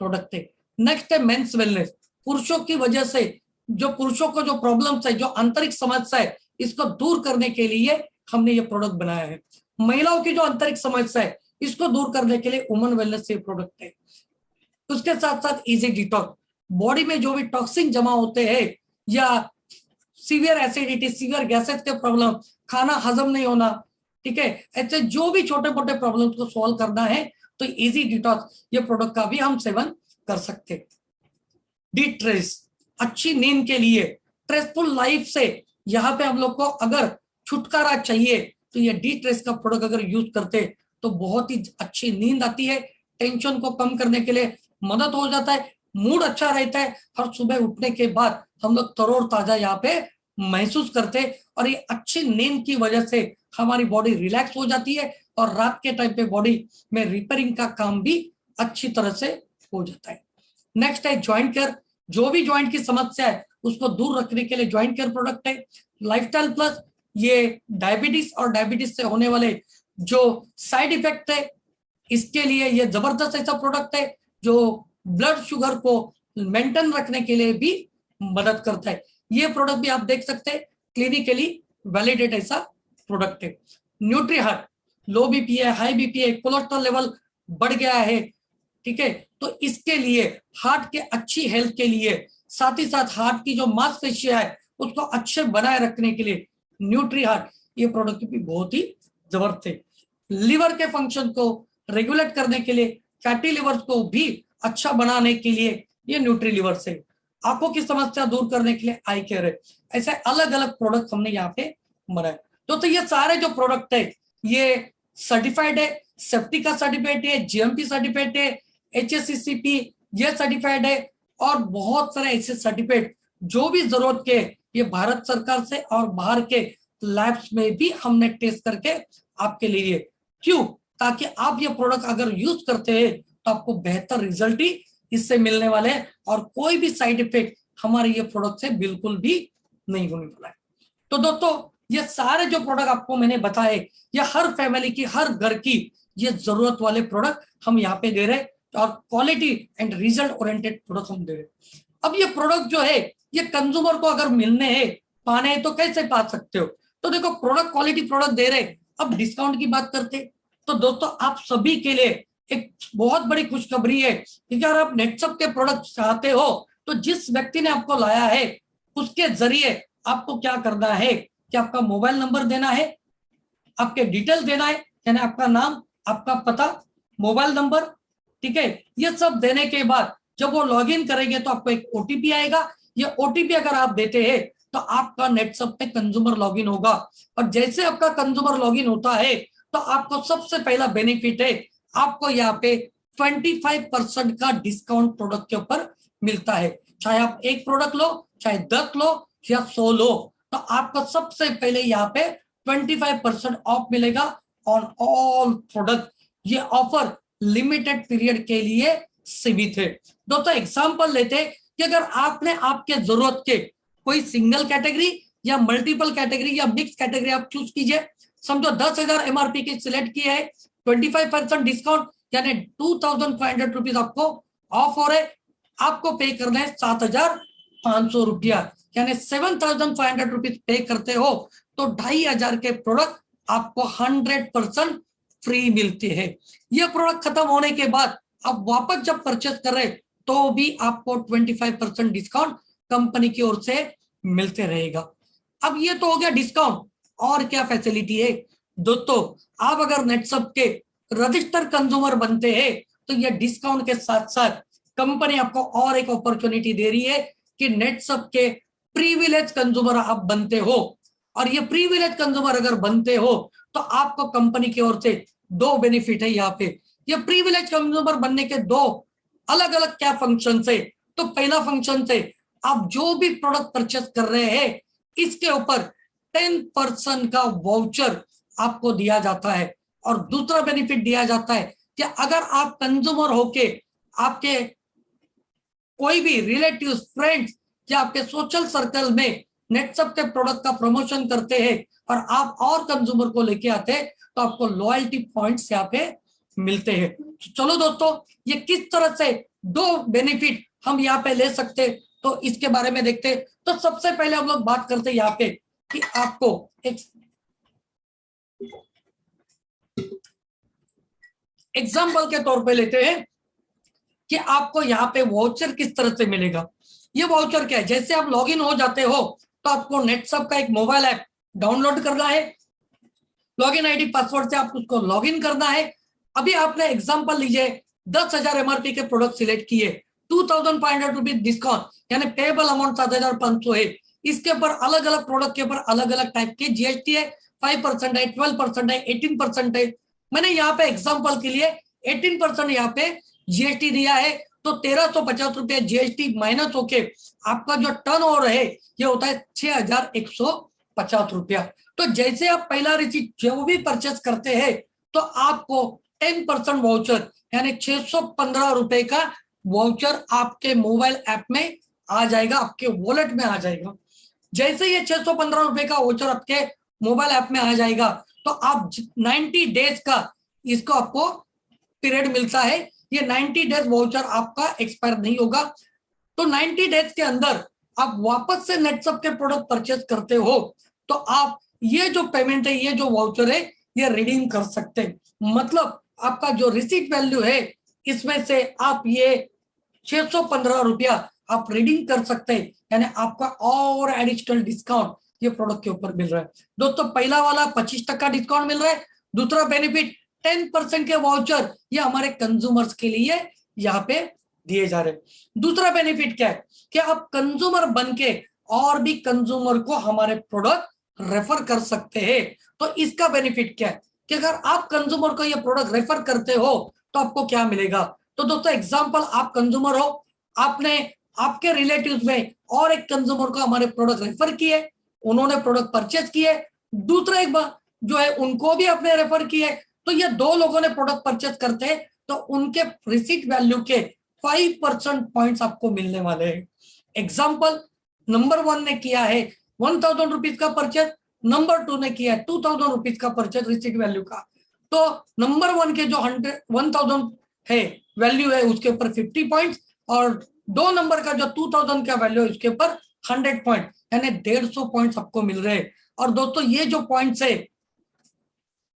प्रोडक्ट है। नेक्स्ट है मेंस वेलनेस। पुरुषों की वजह से जो पुरुषों को जो प्रॉब्लम्स है, जो आंतरिक समस्या है, इसको दूर करने के लिए हमने ये प्रोडक्ट बनाया है। महिलाओं की जो आंतरिक समस्या है इसको दूर करने के लिए वुमेन वेलनेस ये प्रोडक्ट है। उसके साथ साथ इजी डिटॉक्स, बॉडी में जो भी टॉक्सिन जमा होते हैं या सीवियर एसिडिटी, सीवियर गैसेस के प्रॉब्लम, खाना हजम नहीं होना, ठीक है, ऐसे जो भी छोटे मोटे प्रॉब्लम्स को सॉल्व करना है तो इजी डिटॉक्स ये प्रोडक्ट का भी हम सेवन कर सकते हैं। डी ट्रेस, अच्छी नींद के लिए, स्ट्रेसफुल लाइफ से यहाँ पे हम लोग को अगर छुटकारा चाहिए तो ये डी ट्रेस का प्रोडक्ट अगर यूज करते तो बहुत ही अच्छी नींद आती है, टेंशन को कम करने के लिए मदद हो जाता है, मूड अच्छा रहता है और सुबह उठने के बाद हम लोग तरोड़ ताजा यहाँ पे महसूस करते हैं और ये अच्छी नींद की वजह से हमारी बॉडी रिलैक्स हो जाती है और रात के टाइम पे बॉडी में रिपेयरिंग का काम भी अच्छी तरह से हो जाता है। नेक्स्ट है ज्वाइंट केयर, जो भी ज्वाइंट की समस्या है उसको दूर रखने के लिए ज्वाइंट केयर प्रोडक्ट है। लाइफस्टाइल प्लस, ये डायबिटीज और डायबिटीज से होने वाले जो साइड इफेक्ट है इसके लिए ये जबरदस्त ऐसा प्रोडक्ट है जो ब्लड शुगर को मेंटेन रखने के लिए भी मदद करता है। ये प्रोडक्ट भी आप देख सकते हैं, क्लिनिकली वैलिडेट ऐसा प्रोडक्ट है। न्यूट्री हार्ट, लो बीपी है, हाई बीपी है, कोलेस्ट्रॉल लेवल बढ़ गया है, ठीक है, तो इसके लिए हार्ट के अच्छी हेल्थ के लिए साथ ही साथ हार्ट की जो मांसपेशियां है उसको अच्छे बनाए रखने के लिए न्यूट्री हार्ट ये प्रोडक्ट भी बहुत ही जबरदस्त है। लिवर के फंक्शन को रेगुलेट करने के लिए, फैटी लिवर को भी अच्छा बनाने के लिए ये न्यूट्री लिवर से, आंखों की समस्या दूर करने के लिए आई केयर है। ऐसे अलग अलग प्रोडक्ट हमने यहाँ पे बनाए। तो ये सारे जो प्रोडक्ट है ये सर्टिफाइड है, सेफ्टी का सर्टिफिकेट है, जीएमपी सर्टिफिकेट है, HACCP ये सर्टिफाइड है, और बहुत सारे ऐसे सर्टिफिकेट जो भी जरूरत के ये भारत सरकार से और बाहर के लैब्स में भी हमने टेस्ट करके आपके लिए, क्यों, ताकि आप ये प्रोडक्ट अगर यूज करते हैं तो आपको बेहतर रिजल्ट ही इससे मिलने वाले हैं और कोई भी साइड इफेक्ट हमारे ये प्रोडक्ट से बिल्कुल भी नहीं होने वाला है। तो दोस्तों ये सारे जो प्रोडक्ट आपको मैंने बताए ये हर फैमिली की, हर घर की ये जरूरत वाले प्रोडक्ट हम यहाँ पे दे रहे हैं और quality and result oriented product हम दे रहे हैं। अब ये प्रोडक्ट जो है ये कंज्यूमर को अगर मिलने हैं, पाने हैं, तो कैसे पा सकते हो? तो देखो प्रोडक्ट क्वालिटी प्रोडक्ट दे रहे, अब डिस्काउंट की बात करते तो दोस्तों आप सभी के लिए एक बहुत बड़ी खुशखबरी है कि अगर आप नेटसप के प्रोडक्ट चाहते हो तो जिस व्यक्ति ने आपको लाया है उसके जरिए आपको क्या करना है कि आपका मोबाइल नंबर देना है, आपके डिटेल देना है, यानी आपका नाम, आपका पता, मोबाइल नंबर, ठीक है। ये सब देने के बाद जब वो लॉगिन करेंगे तो आपको एक ओटीपी आएगा। ये ओटीपी अगर आप देते हैं तो आपका नेटसप पे कंज्यूमर लॉगिन होगा, और जैसे आपका कंज्यूमर लॉगिन होता है तो आपको सबसे पहला बेनिफिट है आपको यहाँ पे 25% का डिस्काउंट प्रोडक्ट के ऊपर मिलता है। चाहे आप एक प्रोडक्ट लो, चाहे 10 लो या 100 लो, तो आपको सबसे पहले यहाँ पे 25% ऑफ मिलेगा ऑन ऑल प्रोडक्ट। ये ऑफर लिमिटेड पीरियड के लिए सीमित है। दोस्तों एग्जांपल लेते कि अगर आपने आपके जरूरत के कोई सिंगल कैटेगरी या मल्टीपल कैटेगरी या मिक्स कैटेगरी आप चूज कीजिए, समझो 10,000 MRP के सिलेक्ट किए है, 25% डिस्काउंट यानी 2,500 रुपीज आपको ऑफ हो रहे, आपको पे करना है 7,500 रुपया, यानी 7,500 रुपीज पे करते हो तो 2,500 के प्रोडक्ट आपको 100% फ्री मिलते हैं। ये प्रोडक्ट खत्म होने के बाद आप वापस जब परचेस कर रहे तो भी आपको 25% डिस्काउंट कंपनी की ओर से मिलते रहेगा। अब ये तो हो गया डिस्काउंट, और क्या फैसिलिटी है दोस्तों? आप अगर नेटसप के रजिस्टर कंज्यूमर बनते हैं तो ये डिस्काउंट के साथ साथ कंपनी आपको और एक अपॉर्चुनिटी दे रही है कि नेटसप के प्रीविलेज कंज्यूमर आप बनते हो, और ये प्रीविलेज कंज्यूमर अगर बनते हो तो आपको कंपनी की ओर से 2 बेनिफिट है यहाँ पे। ये प्रीविलेज कंज्यूमर बनने के 2 अलग अलग क्या फंक्शन है? तो पहला फंक्शन है आप जो भी प्रोडक्ट परचेस कर रहे हैं इसके ऊपर 10% का वाउचर आपको दिया जाता है, और दूसरा बेनिफिट दिया जाता है कि अगर आप कंज्यूमर होके आपके कोई भी रिलेटिव, फ्रेंड्स या आपके सोशल सर्कल में नेटसप के प्रोडक्ट का प्रमोशन करते हैं और आप और कंज्यूमर को लेके आते हैं तो आपको लॉयल्टी पॉइंट्स यहाँ पे मिलते हैं। चलो दोस्तों ये किस तरह से 2 बेनिफिट हम यहाँ पे ले सकते तो इसके बारे में देखते। तो सबसे पहले हम लोग बात करते हैं यहाँ पे कि आपको एक एग्जाम्पल के तौर पे लेते हैं कि आपको यहाँ पे वाउचर किस तरह से मिलेगा। ये वाउचर क्या है? जैसे आप लॉगिन हो जाते हो तो आपको नेटसप का एक मोबाइल ऐप डाउनलोड करना है, लॉगिन आईडी पासवर्ड से आप उसको लॉगिन करना है। अभी आपने एग्जांपल लीजिए 10,000 MRP के प्रोडक्ट सिलेक्ट किए, 2,500 रुपीज डिस्काउंट यानी पेबल अमाउंट 7,500 है। इसके ऊपर अलग अलग प्रोडक्ट के ऊपर अलग अलग टाइप के जीएसटी है, 5% है, 12% है, 18% है। मैंने यहाँ पे एग्जाम्पल के लिए 18% यहाँ पे जीएसटी दिया है, तो 1,350 रुपये जीएसटी माइनस होके आपका जो टर्न ओवर है ये होता है 6,150 रुपया। तो जैसे आप पहला रिसीट जो भी परचेस करते हैं तो आपको 10% वाउचर यानी 615 रुपए का वाउचर आपके मोबाइल ऐप में आ जाएगा, आपके वॉलेट में आ जाएगा। जैसे ये 615 रुपए का वाउचर आपके मोबाइल ऐप में आ जाएगा तो आप 90 डेज का इसको आपको पीरियड मिलता है। ये 90 डेज वाउचर आपका एक्सपायर नहीं होगा, तो 90 डेज के अंदर आप वापस से नेटसप के प्रोडक्ट परचेस करते हो तो आप ये जो पेमेंट है, ये जो वाउचर है ये रिडीम कर सकते हैं। मतलब आपका जो रिसीट वैल्यू है इसमें से आप ये 615 रुपया आप रीडिंग कर सकते हैं, यानी आपका और एडिशनल डिस्काउंट ये प्रोडक्ट के ऊपर मिल रहा है। दोस्तों पहला वाला 25% डिस्काउंट मिल रहा है। दूसरा बेनिफिट 10% के वाउचर ये हमारे कंज्यूमर्स के लिए यहाँ पे दिए जा रहे हैं। दूसरा बेनिफिट क्या है कि आप कंज्यूमर बन के और भी कंज्यूमर को हमारे प्रोडक्ट रेफर कर सकते हैं। तो इसका बेनिफिट क्या है कि अगर आप कंज्यूमर को ये प्रोडक्ट रेफर करते हो तो आपको क्या मिलेगा। तो दोस्तों एग्जांपल, आप कंज्यूमर हो, आपने आपके रिलेटिव्स में और एक कंज्यूमर को हमारे प्रोडक्ट रेफर किए, उन्होंने प्रोडक्ट परचेज किए, दूसरा एक बार जो है उनको भी आपने रेफर किए, तो ये दो लोगों ने प्रोडक्ट परचेज करते हैं तो उनके रिसीट वैल्यू के 5% पॉइंट्स आपको मिलने वाले हैं। एग्जाम्पल, नंबर 1 ने किया है 1000 रुपीज का परचेज, नंबर 2 ने किया है 2000 रुपीज का परचेज रिसीट वैल्यू का। तो नंबर 1 के जो 1000 है वैल्यू है उसके ऊपर 50 पॉइंट्स, और 2 नंबर का जो 2000 का वैल्यू है उसके ऊपर 100 पॉइंट, यानी 150 पॉइंट्स आपको मिल रहे हैं। और दोस्तों ये जो पॉइंट्स है,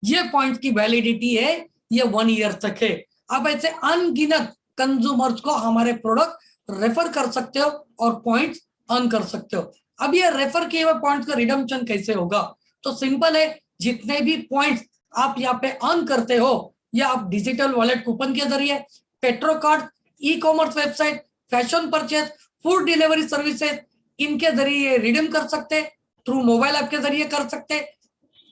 ये पॉइंट्स की वैलिडिटी है ये 1 ईयर तक है। आप ऐसे अनगिनत कंज्यूमर्स को हमारे प्रोडक्ट रेफर कर सकते हो और पॉइंट्स अर्न कर सकते हो। अब ये रेफर किए हुए पॉइंट्स का रिडम्पशन कैसे होगा, तो सिंपल है, जितने भी पॉइंट्स आप यहाँ पे अर्न करते हो या आप डिजिटल वॉलेट कूपन के जरिए, petro card, e commerce website, fashion purchase, food delivery services, इनके जरिए रिडीम कर सकते, थ्रू मोबाइल ऐप के जरिए कर सकते।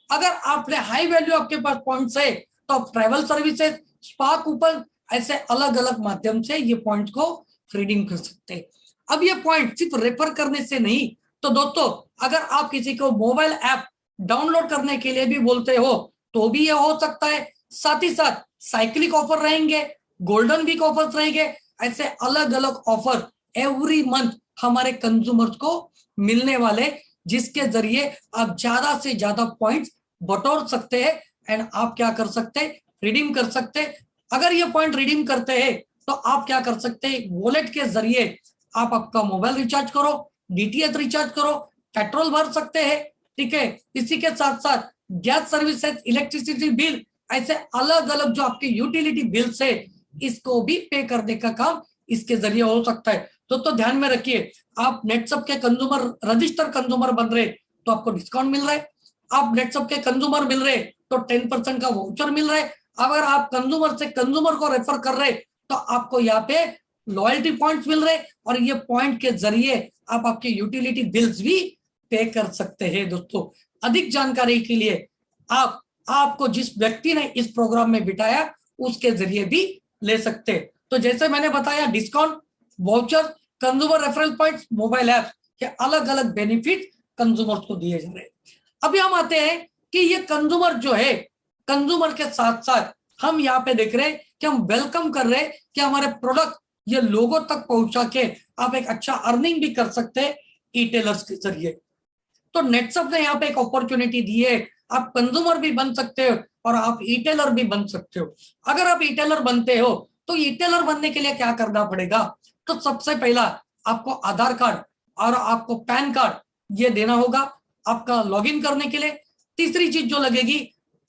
अगर आपने हाई वैल्यू आपके पास पॉइंट्स है तो आप ट्रैवल सर्विसेज, स्पा कूपन, ऐसे अलग अलग माध्यम से ये पॉइंट्स को रिडीम कर सकते हैं। अब ये पॉइंट सिर्फ रेफर करने से नहीं, तो दोस्तों अगर आप किसी को मोबाइल ऐप डाउनलोड करने के लिए भी बोलते हो तो भी ये हो सकता है। साथ ही साथ साइक्लिक ऑफर रहेंगे, गोल्डन वीक ऑफर रहेंगे, ऐसे अलग अलग ऑफर एवरी मंथ हमारे कंज्यूमर्स को मिलने वाले, जिसके जरिए आप ज्यादा से ज्यादा पॉइंट्स बटोर सकते हैं एंड आप क्या कर सकते हैं, रिडीम कर सकते हैं। अगर ये पॉइंट रिडीम करते हैं तो आप क्या कर सकते हैं, वॉलेट के जरिए आप आपका मोबाइल रिचार्ज करो, डीटीएच रिचार्ज करो, पेट्रोल भर सकते हैं, ठीक है। इसी के साथ साथ गैस सर्विसेज, इलेक्ट्रिसिटी बिल, ऐसे अलग अलग जो आपके यूटिलिटी बिल्स है इसको भी पे करने का काम इसके जरिए हो सकता है। तो ध्यान में रखिए, आप नेटसप के कंज्यूमर रजिस्टर कंज्यूमर बन रहे तो आपको डिस्काउंट मिल रहा है, आप नेटसप के कंज्यूमर मिल रहे तो 10% का वाउचर मिल रहा है। अगर आप कंज्यूमर से कंज्यूमर को रेफर कर रहे तो आपको यहाँ पे लॉयल्टी पॉइंट्स मिल रहे, और ये पॉइंट के जरिए आप आपके यूटिलिटी बिल्स भी पे कर सकते हैं। दोस्तों अधिक जानकारी के लिए आपको जिस व्यक्ति ने इस प्रोग्राम में बिठाया उसके जरिए भी ले सकते हैं। तो जैसे मैंने बताया, discount, voucher, consumer referral points, mobile app के अलग अलग बेनिफिट कंज्यूमर्स को दिए जा रहे हैं। अभी हम आते हैं कि ये कंज्यूमर जो है, कंज्यूमर के साथ साथ हम यहाँ पे देख रहे हैं कि हम वेलकम कर रहे हैं कि हमारे प्रोडक्ट ये लोगों तक पहुंचा के आप एक अच्छा अर्निंग भी कर सकते हैं ई टेलर्स के जरिए। तो नेटसप ने यहाँ पे एक अपॉर्चुनिटी दी है, आप कंज्यूमर भी बन सकते हो और आप ई टेलर भी बन सकते हो। अगर आप ई टेलर बनते हो तो ई टेलर बनने के लिए क्या करना पड़ेगा, तो सबसे पहला आपको आधार कार्ड और आपको पैन कार्ड ये देना होगा आपका लॉगिन करने के लिए। तीसरी चीज जो लगेगी,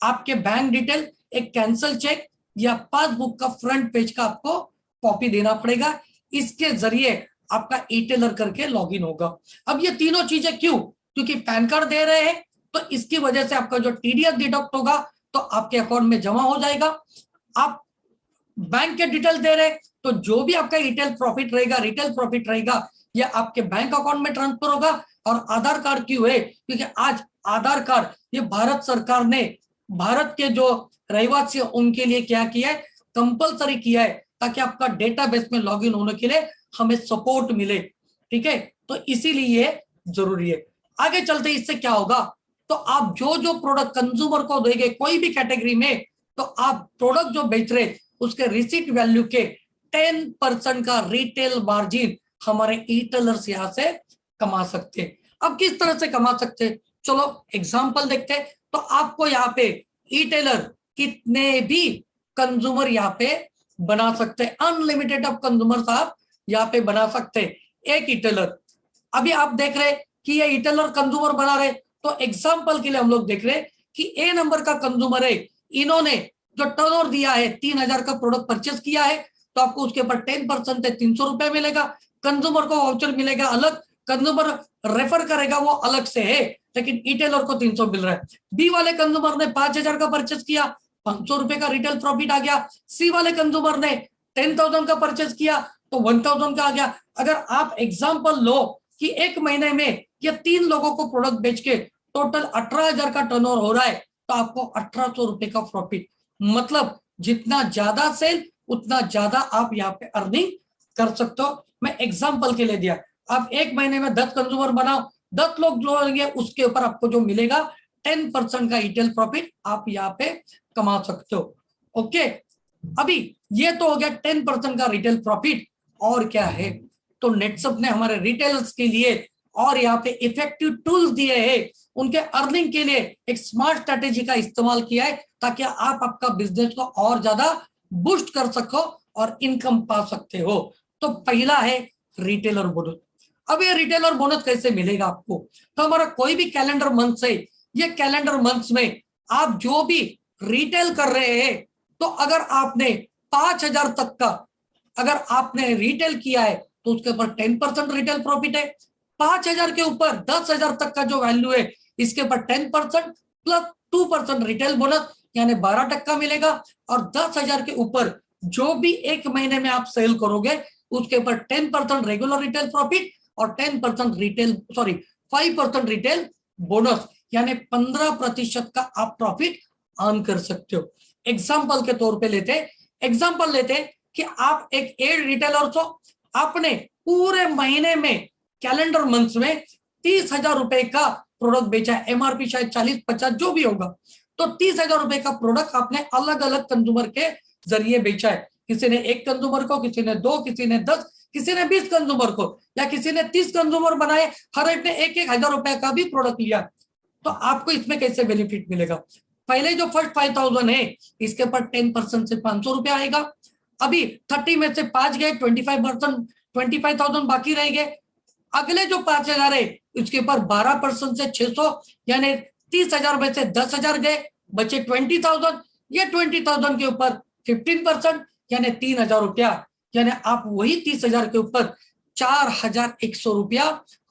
आपके बैंक डिटेल, एक कैंसल चेक या पासबुक का फ्रंट पेज का आपको कॉपी देना पड़ेगा। इसके जरिए आपका ई टेलर करके लॉगिन होगा। अब ये तीनों चीजें क्यों, क्योंकि पैन कार्ड दे रहे हैं तो इसकी वजह से आपका जो टीडीएस डिडक्ट होगा तो आपके अकाउंट में जमा हो जाएगा। आप बैंक के डिटेल दे रहे तो जो भी आपका रिटेल प्रॉफिट रहेगा ये आपके बैंक अकाउंट में ट्रांसफर होगा। और आधार कार्ड क्यों है, क्योंकि आज आधार कार्ड ये भारत सरकार ने भारत के जो रहवासी उनके लिए क्या किया है, कंपलसरी किया है, ताकि आपका डेटाबेस में लॉगिन होने के लिए हमें सपोर्ट मिले, ठीक है। तो इसीलिए जरूरी है। आगे चलते इससे क्या होगा, तो आप जो प्रोडक्ट कंज्यूमर को देंगे कोई भी कैटेगरी में, तो आप प्रोडक्ट जो बेच रहे उसके रिसीट वैल्यू के 10% का रिटेल मार्जिन हमारे ई टेलर्स यहाँ से कमा सकते हैं। अब किस तरह से कमा सकते हैं, चलो एग्जांपल देखते हैं। तो आपको यहाँ पे ई टेलर कितने भी कंज्यूमर यहाँ पे बना सकते हैं, अनलिमिटेड ऑफ कंज्यूमर्स आप यहाँ पे बना सकते हैं एक ई टेलर। अभी आप देख रहे कि ये ई टेलर कंज्यूमर बना रहे, तो एग्जांपल के लिए हम लोग देख रहे कि ए नंबर का कंज्यूमर है, इन्होंने जो टर्नओवर दिया है 3000 का प्रोडक्ट परचेस किया है, तो आपको उसके ऊपर 10% है 300 रुपए मिलेगा। कंज्यूमर को वाउचर मिलेगा अलग, कंज्यूमर रेफर करेगा वो अलग से है, लेकिन ई टेलर को 300 मिल रहा है। बी वाले कंज्यूमर ने 5,000 का परचेज किया, 500 रुपए का रिटेल प्रॉफिट आ गया। सी वाले कंज्यूमर ने 10,000 का परचेज किया तो 1,000 का आ गया। अगर आप एग्जांपल लो कि एक महीने में ये 3 लोगों को प्रोडक्ट बेच के टोटल 18,000 का टर्नओवर हो रहा है, तो आपको 1,800 रुपए का प्रॉफिट, मतलब जितना ज्यादा सेल उतना ज्यादा आप यहाँ पे अर्निंग कर सकते हो। मैं एग्जांपल के लिए दिया, आप एक महीने में 10 कंज्यूमर बनाओ, 10 लोग जो होंगे उसके ऊपर आपको जो मिलेगा 10% का रिटेल प्रॉफिट आप यहाँ पे कमा सकते हो। ओके, अभी ये तो हो गया 10% का रिटेल प्रॉफिट। और क्या है, तो नेटसप ने हमारे रिटेलर्स के लिए और यहाँ पे इफेक्टिव टूल्स दिए हैं, उनके अर्निंग के लिए एक स्मार्ट स्ट्रेटेजी का इस्तेमाल किया है ताकि आप आपका बिजनेस को और ज्यादा बूस्ट कर सको और इनकम पा सकते हो। तो पहला है रिटेलर बोनस। अब ये रिटेलर बोनस कैसे मिलेगा आपको, तो हमारा कोई भी कैलेंडर मंथ से, ये कैलेंडर मंथ्स में आप जो भी रिटेल कर रहे हैं, तो अगर आपने 5,000 तक का अगर आपने रिटेल किया है तो उसके ऊपर 10% रिटेल प्रॉफिट है। 5,000 के ऊपर 10,000 तक का जो वैल्यू है इसके ऊपर 10% प्लस 2% रिटेल बोनस यानी 12% मिलेगा। और 10,000 के ऊपर जो भी एक महीने में आप सेल करोगे उसके ऊपर 10% रेगुलर रिटेल प्रॉफिट और 10% रिटेल 5% रिटेल बोनस यानी 15% का आप प्रॉफिट अर्न कर सकते हो। एग्जाम्पल के तौर पे एग्जाम्पल लेते कि आप एक एड रिटेलर हो, आपने पूरे महीने में कैलेंडर मंथ में 30,000 रुपए का प्रोडक्ट बेचा है, एमआरपी शायद 40-50 जो भी होगा, तो 30,000 रुपए का प्रोडक्ट आपने अलग अलग कंज्यूमर के जरिए बेचा है। किसी ने 1 कंज्यूमर को, किसी ने 2, किसी ने 10, किसी ने 20 कंज्यूमर को, या किसी ने 30 कंज्यूमर बनाए, हर एक ने 1-1 हजार रुपए का भी प्रोडक्ट लिया। तो आपको इसमें कैसे बेनिफिट मिलेगा, पहले जो फर्स्ट 5,000 है इसके ऊपर 10% से 500 रुपया आएगा। अभी 30 में से 5 गए, 25,000 बाकी रह गए। अगले जो 5,000 है उसके ऊपर 12% से 600 यानी 30,000 में से 10,000 गए, बचे 20,000। ये 20,000 के ऊपर 15% यानी 3,000 रुपया, यानी आप वही 30,000 के ऊपर 4,100 रुपया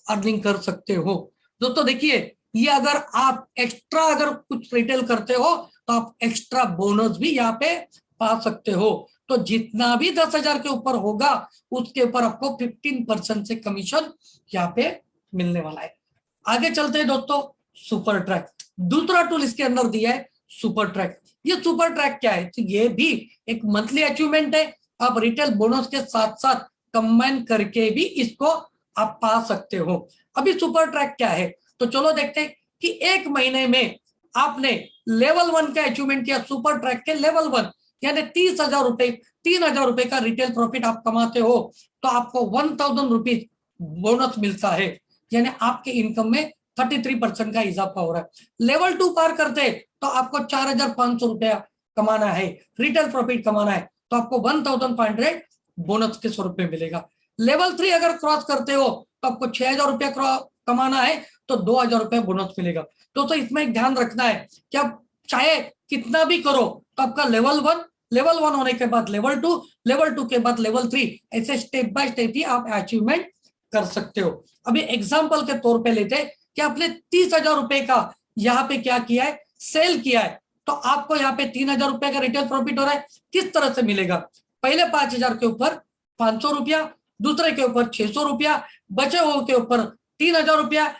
अर्निंग कर सकते हो। दोस्तों देखिए, ये अगर आप एक्स्ट्रा अगर कुछ रिटेल करते हो तो आप एक्स्ट्रा बोनस भी यहाँ पे पा सकते हो। तो जितना भी 10,000 के ऊपर होगा उसके ऊपर आपको 15% से कमीशन यहाँ पे मिलने वाला है। आगे चलते हैं दोस्तों, सुपर ट्रैक दूसरा टूल इसके अंदर दिया है, सुपर ट्रैक। ये सुपर ट्रैक क्या है, तो ये भी एक मंथली अचीवमेंट है। आप रिटेल बोनस के साथ साथ कंबाइन करके भी इसको आप पा सकते हो। अभी सुपर ट्रैक क्या है, तो चलो देखते हैं कि एक महीने में आपने लेवल 1 का अचीवमेंट किया, सुपर ट्रैक के लेवल 1 यानी 30,000 रुपए, 3,000 रुपए का रिटेल प्रॉफिट आप कमाते हो तो आपको 1,000 रुपीज बोनस मिलता है, यानी आपके इनकम में 33% का इजाफा हो रहा है। लेवल 2 पार करते तो आपको 4,500 रुपया कमाना है, रिटेल प्रॉफिट कमाना है, तो आपको 1,500 बोनस के स्वरूप में मिलेगा। लेवल 3 अगर क्रॉस करते हो तो आपको 6,000 रुपया कमाना है तो 2,000 रुपया बोनस मिलेगा। तो इसमें एक ध्यान रखना है कि आप चाहे कितना भी करो तो आपका लेवल 1 होने के बाद लेवल 2, लेवल 2 के बाद लेवल 3, ऐसे स्टेप बाय स्टेप ही आप अचीवमेंट कर सकते हो। अभी एग्जांपल के तौर पे लेते हैं कि आपने 30,000 रुपए का यहाँ पे क्या किया है, सेल किया है, तो आपको यहाँ पे 3,000 रुपए का रिटेल प्रॉफिट हो रहा है। किस तरह से मिलेगा, पहले 5,000 के ऊपर 500 रुपया, दूसरे के ऊपर 600 रुपया, बचे हुए के ऊपर 3,000 रुपया,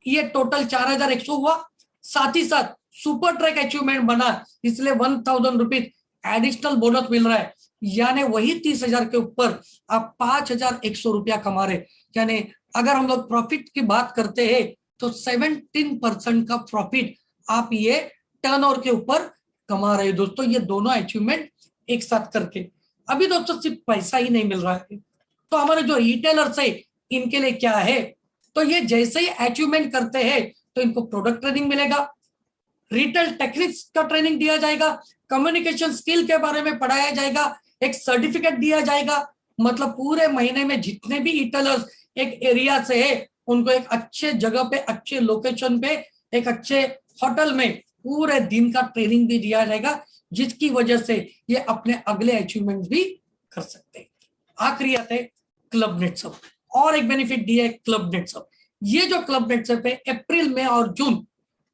ये टोटल 4,100 हुआ। साथ ही साथ सुपर ट्रैक अचीवमेंट बना इसलिए 1,000 रुपीज एडिशनल बोनस मिल रहा है, यानी वही 30,000 के ऊपर आप 5,100 रुपया कमा रहे। यानी अगर हम लोग प्रॉफिट की बात करते हैं तो 17% का प्रॉफिट आप ये टर्नओवर के ऊपर कमा रहे हो दोस्तों, ये दोनों अचीवमेंट एक साथ करके। अभी दोस्तों सिर्फ पैसा ही नहीं मिल रहा है, तो हमारे जो रिटेलर्स है इनके लिए क्या है, तो ये जैसे ही अचीवमेंट करते हैं तो इनको प्रोडक्ट ट्रेनिंग मिलेगा, रिटेल टेक्निक्स का ट्रेनिंग दिया जाएगा, कम्युनिकेशन स्किल के बारे में पढ़ाया जाएगा, एक सर्टिफिकेट दिया जाएगा। मतलब पूरे महीने में जितने भी रिटेलर्स एक एरिया से है उनको एक अच्छे जगह पे, अच्छे लोकेशन पे, एक अच्छे होटल में पूरे दिन का ट्रेनिंग भी दिया जाएगा, जिसकी वजह से ये अपने अगले अचीवमेंट भी कर सकते हैं। आखिरी आते क्लब नेटसप। और एक बेनिफिट दिया है क्लब नेट्सअप। ये जो क्लब नेट्सअप है अप्रैल में और जून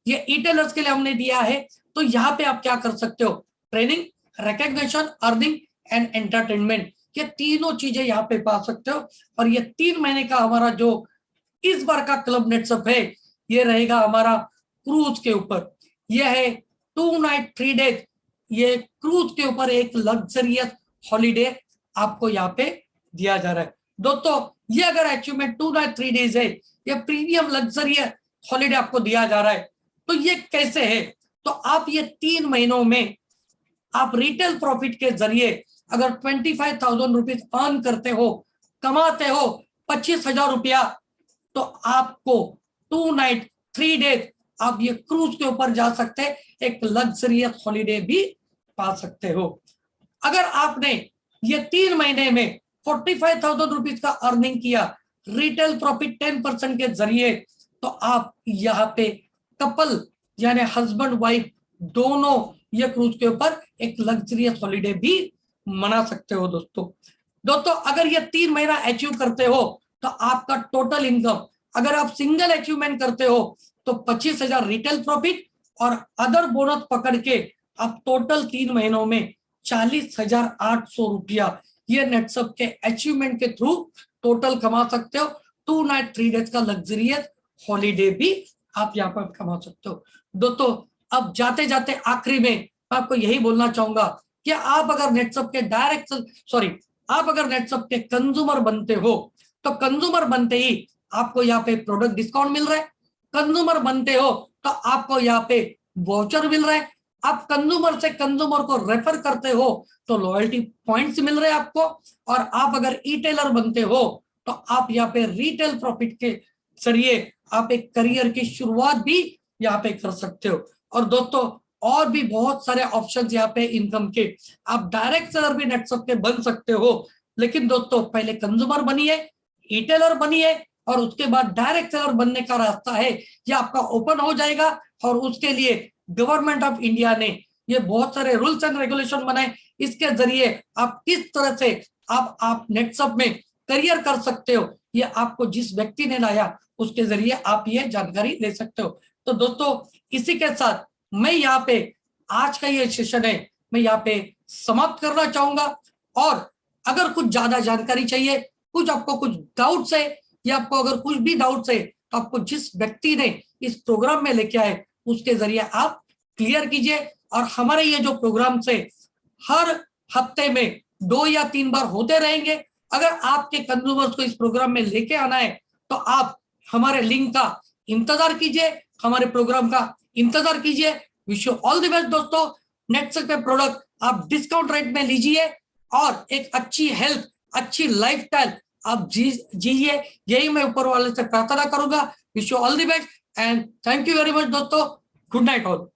ये ई-टेलर्स के लिए हमने दिया है। तो यहाँ पे आप क्या कर सकते हो, training, recognition, earning and entertainment, ये तीनों चीजें यहाँ पे पा सकते हो। और ये 3 महीने का हमारा जो इस बार का क्लब नेट्सअप है ये रहेगा हमारा क्रूज के ऊपर। ये है 2 नाइट 3 डेज, ये क्रूज के ऊपर एक लग्जरियस हॉलीडे आपको यहाँ पे दिया जा रहा है। दोस्तों ये अगर अचीवमेंट 2 नाइट 3 डेज है, ये प्रीमियम लग्जरियस हॉलीडे आपको दिया जा रहा है। तो ये कैसे है, तो आप ये 3 महीनों में आप रिटेल प्रॉफिट के जरिए अगर 25,000 रुपीज अर्न करते हो, कमाते हो 25,000 रुपया, तो आपको 2 नाइट 3 डेज आप ये क्रूज के ऊपर जा सकते हैं, एक लग्जरियस हॉलीडे भी पा सकते हो। अगर आपने ये 3 महीने में 45,000 रुपीज का अर्निंग किया रिटेल प्रॉफिट 10% के जरिए, तो आप यहाँ पे कपल यानी हस्बैंड वाइफ दोनों ये क्रूज के ऊपर एक लग्जरियस हॉलीडे भी मना सकते हो। दोस्तों अगर ये 3 महीना अचीव करते हो तो आपका टोटल इनकम, अगर आप सिंगल अचीवमेंट करते हो तो 25,000 रिटेल प्रॉफिट और अदर बोनस पकड़ के आप टोटल 3 महीनों में 40,800 रुपया ये नेट्सअप के अचीवमेंट के थ्रू टोटल कमा सकते हो। 2 नाइट 3 डेज का लग्जरियस हॉलीडे भी आप यहाँ पर कमा सकते हो। दोस्तों अब जाते जाते आखिरी में मैं आपको यही बोलना चाहूंगा कि आप अगर नेट्सअप के कंज्यूमर बनते हो तो कंज्यूमर बनते ही आपको यहाँ पे प्रोडक्ट डिस्काउंट मिल रहा है, कंज्यूमर बनते हो तो आपको यहाँ पे वाउचर मिल रहा है, आप कंज्यूमर से कंज्यूमर को रेफर करते हो तो लॉयल्टी पॉइंट्स मिल रहे हैं आपको, और आप अगर ई टेलर बनते हो तो आप यहाँ पे रिटेल प्रॉफिट के जरिए आप एक करियर की शुरुआत भी यहाँ पे कर सकते हो। और दोस्तों और भी बहुत सारे ऑप्शंस यहाँ पे इनकम के, आप डायरेक्ट सेलर भी नेट्सअप के बन सकते हो। लेकिन दोस्तों पहले कंज्यूमर बनिए, ई टेलर बनिए, और उसके बाद डायरेक्ट सेलर बनने का रास्ता है ये आपका ओपन हो जाएगा। और उसके लिए गवर्नमेंट ऑफ इंडिया ने ये बहुत सारे रूल्स एंड रेगुलेशन बनाए, इसके जरिए आप किस तरह से आप नेट्सअप में करियर कर सकते हो, ये आपको जिस व्यक्ति ने लाया उसके जरिए आप ये जानकारी ले सकते हो। तो दोस्तों इसी के साथ मैं यहाँ पे आज का ये सेशन है मैं यहाँ पे समाप्त करना चाहूंगा। और अगर कुछ ज्यादा जानकारी चाहिए, आपको कुछ डाउट्स है या आपको अगर कुछ भी डाउट्स है तो आपको जिस व्यक्ति ने इस प्रोग्राम में लेके आए उसके जरिए आप क्लियर कीजिए। और हमारे ये जो प्रोग्राम से हर हफ्ते में 2 या 3 बार होते रहेंगे। अगर आपके कंज्यूमर्स को इस प्रोग्राम में लेके आना है तो आप हमारे लिंक का इंतजार कीजिए, हमारे प्रोग्राम का इंतजार कीजिए। Wish you all the best दोस्तों। नेट्सअप के प्रोडक्ट आप डिस्काउंट रेट में लीजिए और एक अच्छी हेल्थ, अच्छी लाइफस्टाइल आप जीजिए, यही मैं ऊपर वाले से प्रार्थना करूंगा। Wish you all the best and thank you very much दोस्तों। Good night all.